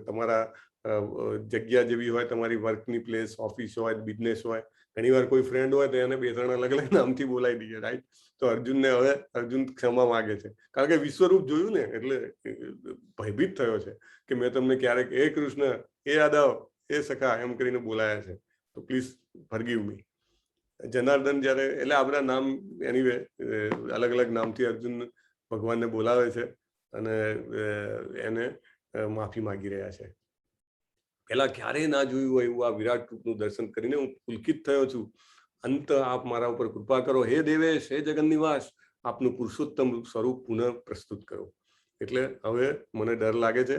તમારા જગ્યા જેવી હોય, તમારી વર્કની પ્લેસ, ઓફિસ હોય, બિઝનેસ હોય, ઘણીવાર કોઈ ફ્રેન્ડ હોય તો એને 2-3 અલગ અલગ નામથી બોલાવી દઈએ, રાઈટ? તો અર્જુનને હવે અર્જુન ક્ષમા માગે છે, કારણ કે વિશ્વરૂપ જોયું ને, એટલે ભયભીત થયો છે કે મેં તમને ક્યારેક હે કૃષ્ણ, હે યાદવ, હે સખા એમ કરીને બોલાયા છે, તો પ્લીઝ ફરગીવ મી. જનાર્દન જ્યારે, એટલે આ બધા નામ એનીવે અલગ અલગ નામથી અર્જુન ભગવાનને બોલાવે છે અને એને માફી માંગી રહ્યા છે. પહેલા ક્યારેય ના જોયું હોય એવું આ વિરાટ રૂપનું દર્શન કરીને હું પુલકિત થયો છું. અંત આપ મારા ઉપર કૃપા કરો. હે દેવેશ, હે જગન્નિવાસ, આપનું પુરુષોત્તમ સ્વરૂપ પુનઃ પ્રસ્તુત કરો. એટલે હવે મને ડર લાગે છે,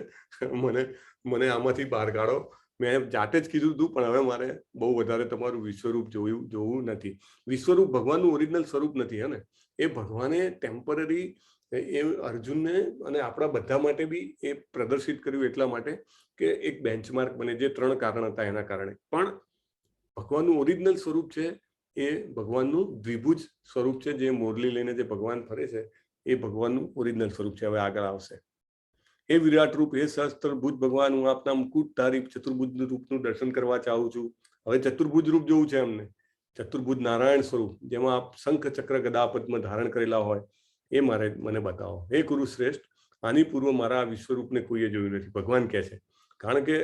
મને આમાંથી બહાર કાઢો. મેં જાતે જ કીધું હતું, પણ હવે મારે બહુ વધારે તમારું વિશ્વરૂપ જોવું નથી. વિશ્વરૂપ ભગવાનનું ઓરિજિનલ સ્વરૂપ નથી, હે ને? એ ભગવાને ટેમ્પરરી એ અર્જુનને અને આપણા બધા માટે બી એ પ્રદર્શિત કર્યું એટલા માટે કે એક બેન્ચમાર્ક બને. જે 3 કારણ હતા એના કારણે. પણ ભગવાનનું ઓરિજિનલ સ્વરૂપ છે એ ભગવાનનું દ્વિભુજ સ્વરૂપ છે. જે મોરલી લઈને જે ભગવાન ફરે છે એ ભગવાનનું ઓરિજિનલ સ્વરૂપ છે. હવે આગળ આવશે. એ વિરાટ રૂપ, એ સહસ્ત્રભુજ ભગવાન, હું આપના મુકુટધારી ચતુર્ભુજ રૂપનું દર્શન કરવા ચાહું છું. હવે ચતુર્ભુજ રૂપ જોવું છે એમને. ચતુર્ભુજ નારાયણ સ્વરૂપ, જેમાં આપ શંખ ચક્ર ગદા પદ્મ ધારણ કરેલા હોય, એ મને બતાવો. હે કુરુ શ્રેષ્ઠ, આની પૂર્વ મારા વિશ્વરૂપને કોઈએ જોયું નથી, ભગવાન કહે છે. કારણ કે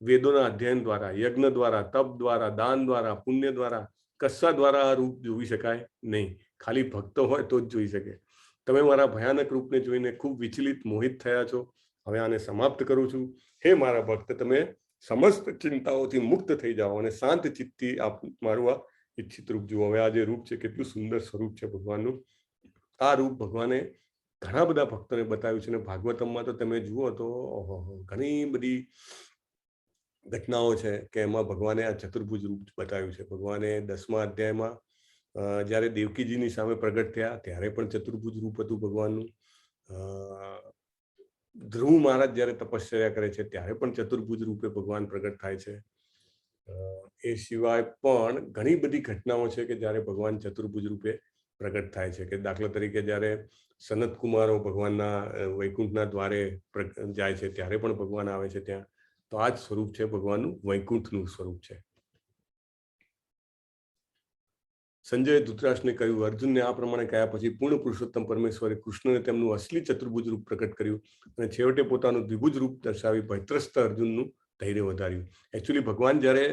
વેદોના અધ્યયન દ્વારા, યજ્ઞ દ્વારા, તપ દ્વારા, દાન દ્વારા, પુણ્ય દ્વારા, કશા દ્વારા આ રૂપ જોઈ શકાય નહીં. ખાલી ભક્ત હોય તો જ જોઈ શકે. તમે મારા ભયાનક રૂપને જોઈને ખૂબ વિચલિત, મોહિત થયા છો. હવે આને સમાપ્ત કરું છું. હે મારા ભક્ત, તમે સમસ્ત ચિંતાઓથી મુક્ત થઈ જાઓ અને શાંત ચિત્તથી આપ મારું આ ઈચ્છિત રૂપ જુઓ. હવે આ જે રૂપ છે, કેટલું સુંદર સ્વરૂપ છે ભગવાનનું. આ રૂપ ભગવાને ઘણા બધા ભક્તોને બતાવ્યું છે. અને ભાગવતમમાં તો તમે જુઓ તો ઘણી બધી ઘટનાઓ છે કે એમાં ભગવાને આ ચતુર્ભુજ રૂપ બતાવ્યું છે. ભગવાને 10મા અધ્યાયમાં જ્યારે દેવકીજીની સામે પ્રગટ થયા ત્યારે પણ ચતુર્ભુજ રૂપ હતું ભગવાનનું. ધ્રુવ મહારાજ જ્યારે તપશ્ચર્યા કરે છે ત્યારે પણ ચતુર્ભુજ રૂપે ભગવાન પ્રગટ થાય છે. એ સિવાય પણ ઘણી બધી ઘટનાઓ છે કે જ્યારે ભગવાન ચતુર્ભુજ રૂપે પ્રગટ થાય છે. કે દાખલા તરીકે જ્યારે સનત કુમારો ભગવાનના વૈકુંઠના દ્વારે જાય છે ત્યારે પણ ભગવાન આવે છે ત્યાં. તો આ જ સ્વરૂપ છે ભગવાનનું, વૈકુંઠનું સ્વરૂપ છે. સંજયે ધૃતરાષ્ટ્રને કહ્યું, અર્જુનને આ પ્રમાણે કહ્યા પછી પૂર્ણ પુરુષોત્તમ પરમેશ્વરે કૃષ્ણને તેમનું અસલી ચતુર્ભુજ રૂપ પ્રકટ કર્યું અને છેવટે પોતાનું દ્વિભુજ રૂપ દર્શાવી ભયત્રસ્ત અર્જુનનું ધૈર્ય વધાર્યું. એકચ્યુઅલી ભગવાન જ્યારે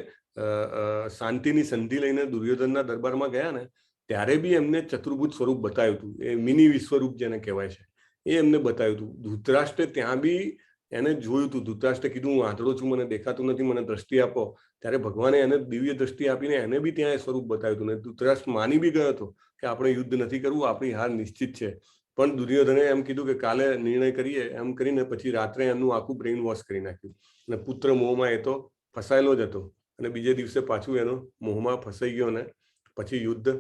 શાંતિની સંધિ લઈને દુર્યોધનના દરબારમાં ગયા ને ત્યારે બી એમને ચતુર્ભુજ સ્વરૂપ બતાવ્યું હતું. એ મિની વિશ્વરૂપ જેને કહેવાય છે એ એમને બતાવ્યું હતું. ધૃતરાષ્ટ્રે ત્યાં બી એને જોયું હતું. ધૃતરાષ્ટ્રે કીધું, હું આંધળો છું, મને દેખાતું નથી, મને દ્રષ્ટિ આપો. ત્યારે ભગવાને એને દિવ્ય દ્રષ્ટિ આપીને એને બી ત્યાં સ્વરૂપ બતાવ્યું હતું. ને ધૃતરાષ્ટ્ર માની બી ગયો હતો કે આપણે યુદ્ધ નથી કરવું, આપણી હાર નિશ્ચિત છે. પણ દુર્યોધને એમ કીધું કે કાલે નિર્ણય કરીએ એમ કરીને પછી રાત્રે એમનું આખું બ્રેઇન વોશ કરી નાખ્યું. અને પુત્ર મોહમાં એ તો ફસાયેલો જ હતો અને બીજે દિવસે પાછું એનો મોહમાં ફસાઈ ગયો અને પછી યુદ્ધ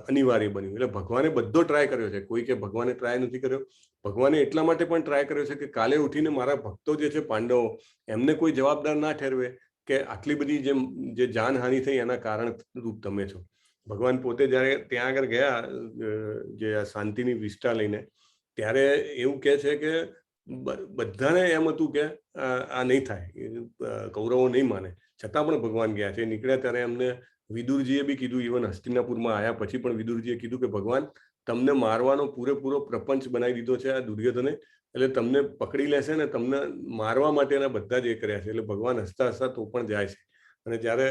અનિવાર્ય બન્યું. એટલે ભગવાને બધો ટ્રાય કર્યો છે. કોઈ કે ભગવાને ટ્રાય નથી કર્યો. ભગવાને એટલા માટે પણ ટ્રાય કર્યો છે કે કાલે ઉઠીને મારા ભક્તો જે છે પાંડવો, એમને કોઈ જવાબદાર ના ઠેરવે કે આટલી બધી જે જાનહાનિ થઈ એના કારણ રૂપ તમે છો. ભગવાન પોતે જ્યારે ત્યાં આગળ ગયા જે શાંતિની વિષ્ટા લઈને, ત્યારે એવું કહે છે કે બધાને એમ હતું કે આ નહીં થાય, કૌરવો નહીં માને, છતાં પણ ભગવાન ગયા છે. નીકળ્યા ત્યારે એમને વિદુરજીએ બી કીધું, ઇવન હસ્તિનાપુરમાં આવ્યા પછી પણ વિદુરજીએ કીધું કે ભગવાન તમને મારવાનો પૂરેપૂરો પ્રપંચ બનાવી દીધો છે આ દુર્યોધને, એટલે તમને પકડી લેશે ને તમને મારવા માટેના બધા જ એ કર્યા છે. એટલે ભગવાન હસતા હસતા તો પણ જાય છે. અને જ્યારે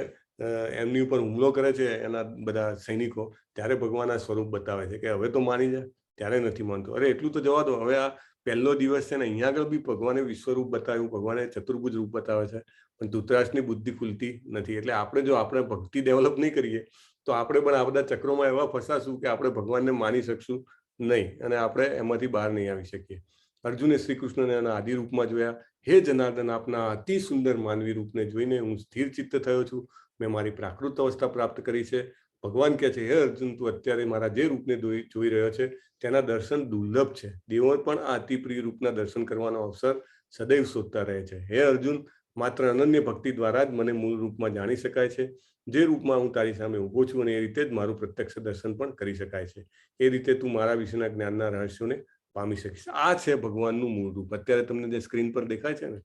એમની ઉપર હુમલો કરે છે એના બધા સૈનિકો, ત્યારે ભગવાન આ સ્વરૂપ બતાવે છે કે હવે તો માની જાય, ત્યારે નથી માનતો. અરે એટલું તો જવા દો, હવે આ પહેલો દિવસ છે ને, અહીંયા આગળ બી ભગવાને વિશ્વરૂપ બતાવ્યું, ભગવાને ચતુર્ભુજ રૂપ બતાવે છે, પણ ધૃતરાષ્ટ્રની બુદ્ધિ ખુલતી નથી. એટલે આપણે ભક્તિ ડેવલપ નહીં કરીએ તો આપણે પણ આ બધા ચક્રોમાં એવા ફસાશું કે આપણે ભગવાનને માની શકશું નહીં, અને આપણે એમાંથી બહાર નહીં આવી શકીએ. અર્જુને શ્રી કૃષ્ણને એના આદિ રૂપમાં જોયા. હે જનાર્દન, આપના અતિ સુંદર માનવી રૂપને જોઈને હું સ્થિર ચિત્ત થયો છું, મેં મારી પ્રાકૃત અવસ્થા પ્રાપ્ત કરી છે. ભગવાન કહે છે, હે અર્જુન, તું અત્યારે મારા જે રૂપને જોઈ રહ્યો છે તેના દર્શન દુર્લભ છે. દેવો પણ આ અતિ પ્રિય રૂપના દર્શન કરવાનો અવસર સદૈવ શોધતા રહે છે. હે અર્જુન, માત્ર અનન્ય ભક્તિ દ્વારા જ મને મૂળ રૂપમાં જાણી શકાય છે. જે રૂપમાં હું તારી સામે ઊભો છું અને એ રીતે જ મારું પ્રત્યક્ષ દર્શન પણ કરી શકાય છે. એ રીતે તું મારા વિશેના જ્ઞાનના રહસ્યોને પામી શકીશ. આ છે ભગવાનનું મૂળ રૂપ. અત્યારે તમને જે સ્ક્રીન પર દેખાય છે ને,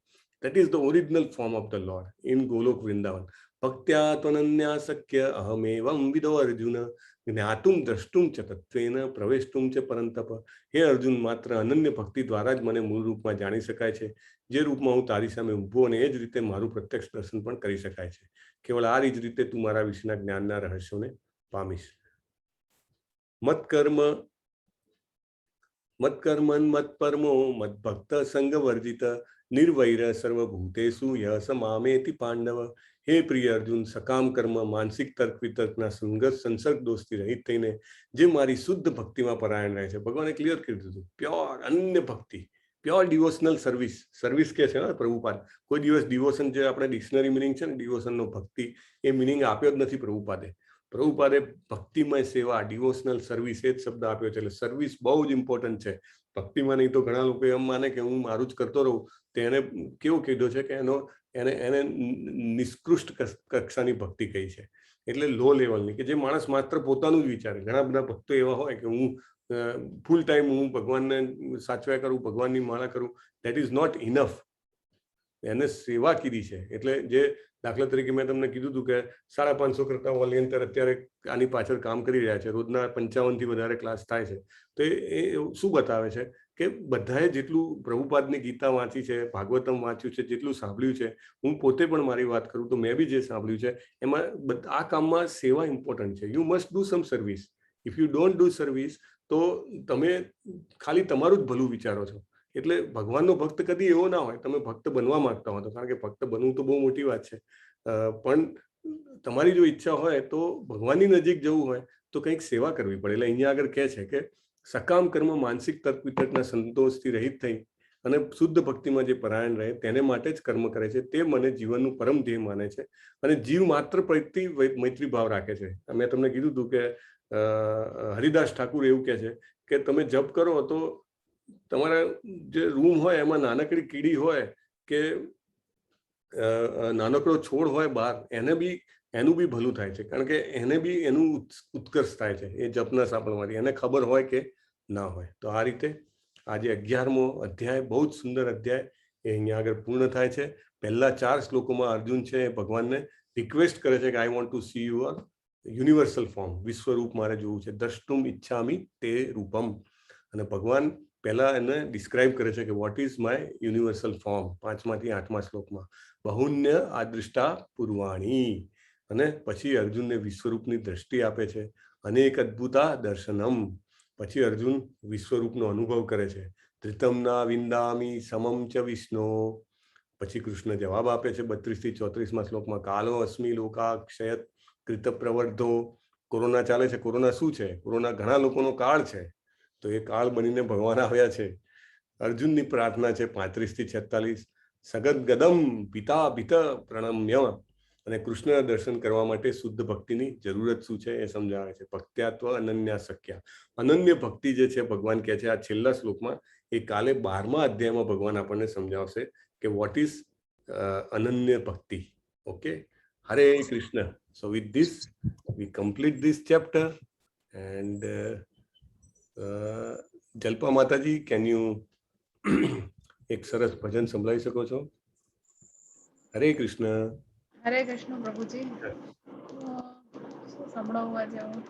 that is the original form of the Lord in Golok Vrindavan. ભક્ત્યા ત્વનન્યા શક્ય અહમેવં વિદો અર્જુન જ્ઞાતુમ દ્રષ્ટુમ ચ તત્વેન પ્રવેષ્ટુમ ચ પરંતપ. હે અર્જુન, માત્ર અનન્ય ભક્તિ દ્વારા જ મને મૂળ રૂપમાં જાણી શકાય છે. જે રૂપમાં હું તારી સામે ઊભો અને એ જ રીતે મારું પ્રત્યક્ષ દર્શન પણ કરી શકાય છે. કેવળ આ જ રીતે તું મારા વિશેના જ્ઞાનના રહસ્યોને પામીશ. મત્કર્મન મત્પરમો મદ્ભક્ત સંગવર્જિત નિર્વૈર સર્વભૂતેષુ યસ મામેતિ પાંડવ. હે પ્રિય અર્જુન, સકામ કર્મ, માનસિક તર્ક વિતર્કના સંસર્ગ દોષથી રહિત થઈને જે મારી શુદ્ધ ભક્તિમાં પરાયણ રહે છે. ભગવાને ક્લિયર કરી દીધું, પ્યોર અનન્ય ભક્તિ, પ્યોર ડિવોશનલ સર્વિસ કે છે ને પ્રભુપાદ. કોઈ દિવસ ડિવોશન જે આપણે ડિક્શનરી મિનિંગ છે ને ડિવોશનનો ભક્તિ, એ મિનિંગ આપ્યો જ નથી પ્રભુપાદે. પ્રભુપાદે ભક્તિમય સેવા, ડિવોશનલ સર્વિસ, એ જ શબ્દ આપ્યો છે. એટલે સર્વિસ બહુ જ ઇમ્પોર્ટન્ટ છે ભક્તિમાં. નહીં તો ઘણા લોકો એમ માને કે હું મારું જ કરતો રહું, તો એને કેવું કીધું છે કે એને નિષ્કૃષ્ટ કક્ષાની ભક્તિ કહી છે. એટલે લો લેવલની, કે જે માણસ માત્ર પોતાનું જ વિચારે. ઘણા બધા ભક્તો એવા હોય કે હું ફૂલ ટાઈમ હું ભગવાનને સાચવ્યા કરું, ભગવાનની માળા કરું. That is not enough. એને સેવા કીધી છે. એટલે જે દાખલા તરીકે મેં તમને કીધું હતું કે 550 કરતા વોલેન્ટિયર અત્યારે આની પાછળ કામ કરી રહ્યા છે. રોજના 55 થી વધારે ક્લાસ થાય છે. તો એ શું બતાવે છે કે બધાએ જેટલું પ્રભુપાદની ગીતા વાંચી છે, ભાગવતમ વાંચ્યું છે, જેટલું સાંભળ્યું છે, હું પોતે પણ મારી વાત કરું તો મેં બી જે સાંભળ્યું છે એમાં આ કામમાં સેવા ઇમ્પોર્ટન્ટ છે. You must do sum service. If you don't do service તો તમે ખાલી તમારું જ ભલું વિચારો છો. એટલે ભગવાનનો ભક્ત કદી એવો ના હોય તમે ભક્ત બનવા માંગતા હો તો, કારણ કે ભક્ત બનવું તો બહુ મોટી વાત છે, પણ તમારી જો ઈચ્છા હોય તો ભગવાનની નજીક જવું હોય તો કંઈક સેવા કરવી પડે. એટલે અહીંયા આગળ કહે છે કે સકામ કર્મ, માનસિક તર્ક વિતર્કના સંતોષથી રહિત થઈ અને શુદ્ધ ભક્તિમાં જે પરાયણ રહે તેને માટે જ કર્મ કરે છે. તે મને જીવનનું પરમ ધ્યેય માને છે અને જીવ માત્ર પ્રતિ મૈત્રી ભાવ રાખે છે. મેં તમને કીધું હતું કે હરિદાસ ઠાકુર એવું કહે છે કે તમે જપ કરો તો તમારા જે રૂમ હોય એમાં નાનકડી કીડી હોય કે નાનકડો છોડ હોય બહાર, એનું બી ભલું થાય છે, કારણ કે એને બી એનું ઉત્કર્ષ થાય છે એ જપના સાંભળવાથી, એને ખબર હોય કે ના હોય. તો આ રીતે આજે 11મો અધ્યાય, બહુ જ સુંદર અધ્યાય, એ અહીંયા આગળ પૂર્ણ થાય છે. પહેલા 4 શ્લોકોમાં અર્જુન છે એ ભગવાનને રિક્વેસ્ટ કરે છે કે I want to see your universal form, વિશ્વરૂપ મારે જોવું છે. દ્રષ્ટુમ ઈચ્છામિ તે રૂપમ. અને ભગવાન પહેલા એને ડિસ્ક્રાઇબ કરે છે કે what is my universal form. 5માંથી 8મા શ્લોકમાં બહુન્ય આદૃષ્ટા પૂર્વાણી. અને પછી અર્જુનને વિશ્વરૂપની દ્રષ્ટિ આપે છે. અનેક અદ્ભુતા દર્શનમ. પછી અર્જુન વિશ્વરૂપનો અનુભવ કરે છે. ધૃતમ ના વિંદામી સમમ ચ વિષ્ણુ. પછી કૃષ્ણ જવાબ આપે છે 32 થી 34મા શ્લોકમાં, કાલો અસ્મિ લોકાક્ષયત કૃત પ્રવર્ધો. કોરોના ચાલે છે. કોરોના શું છે? કોરોના ઘણા લોકોનો કાળ છે. તો એ કાળ બનીને ભગવાન આવ્યા છે. અર્જુનની પ્રાર્થના છે 35 થી 46, સગત ગદમ પિતા પિત પ્રણમ્ય. અને કૃષ્ણ દર્શન કરવા માટે શુદ્ધ ભક્તિની જરૂરત શું છે એ સમજાવે છે. ભક્ત્યાત્વ અનન્યા શક્યા. અનન્ય ભક્તિ જે છે ભગવાન કહે છે આ છેલ્લા શ્લોકમાં, એ કાલે 12મા અધ્યાયમાં ભગવાન આપણને સમજાવશે કે વોટ ઇઝ અનન્ય ભક્તિ. Okay, Hare Krishna. So with this V complete this chapter and Jalpa Mataji, can you એક સરસ ભજન સંભળાવી શકો છો? હરે કૃષ્ણ. હરે કૃષ્ણ પ્રભુજી. શું સંભળાવવા જેવું?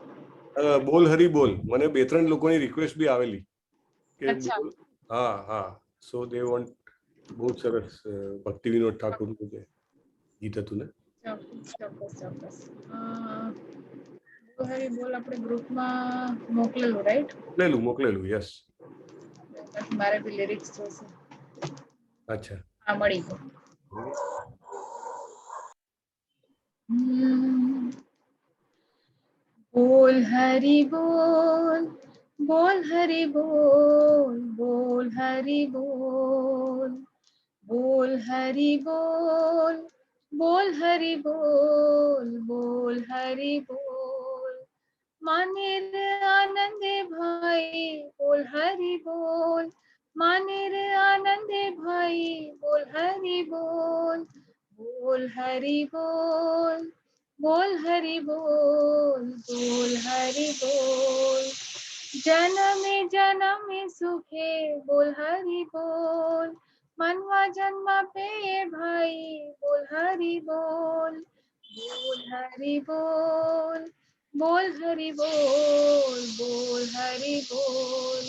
બોલ હરી બોલ. મને 2-3 લોકોની રિક્વેસ્ટ બી આવેલી કે અચ્છા. બોલ. હા હા, સો દે વોન્ટ. બહુ સરસ ભક્તિ વિનોદ ઠાકોરનું જે ગીત હતું ને. ચોક્કસ. બોલ હરી બોલ આપણે ગ્રુપમાં મોકલેલું, રાઈટ? મોકલેલું, યસ. મારે બી લિરિક્સ જોશે. અચ્છા. હા, મળી ગયું. બોલ હરી બોલ, બોલ હરી બોલ, બોલ હરી બોલ, બોલ હરી બોલ, બોલ હરી બોલ, બોલ હરી બોલ. माने रे आनंदे भाई बोल हरि बोल, माने रे आनंदे भाई बोल हरि बोल, बोल हरि बोल, बोल हरि बोल, बोल हरि बोल. जन्मे सुखे बोल हरि बोल, मनवा जन्मा पे भाई बोल हरि बोल, बोल हरि बोल, बोल हरि बोल, बोल हरि बोल.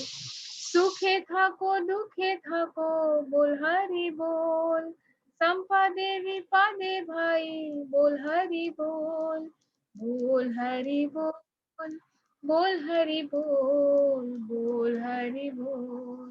सुखे थाको दुखे थाको बोल हरि बोल, संपादे विपादे भाई बोल हरि बोल, बोल हरि बोल, बोल हरि बोल, बोल हरि बोल.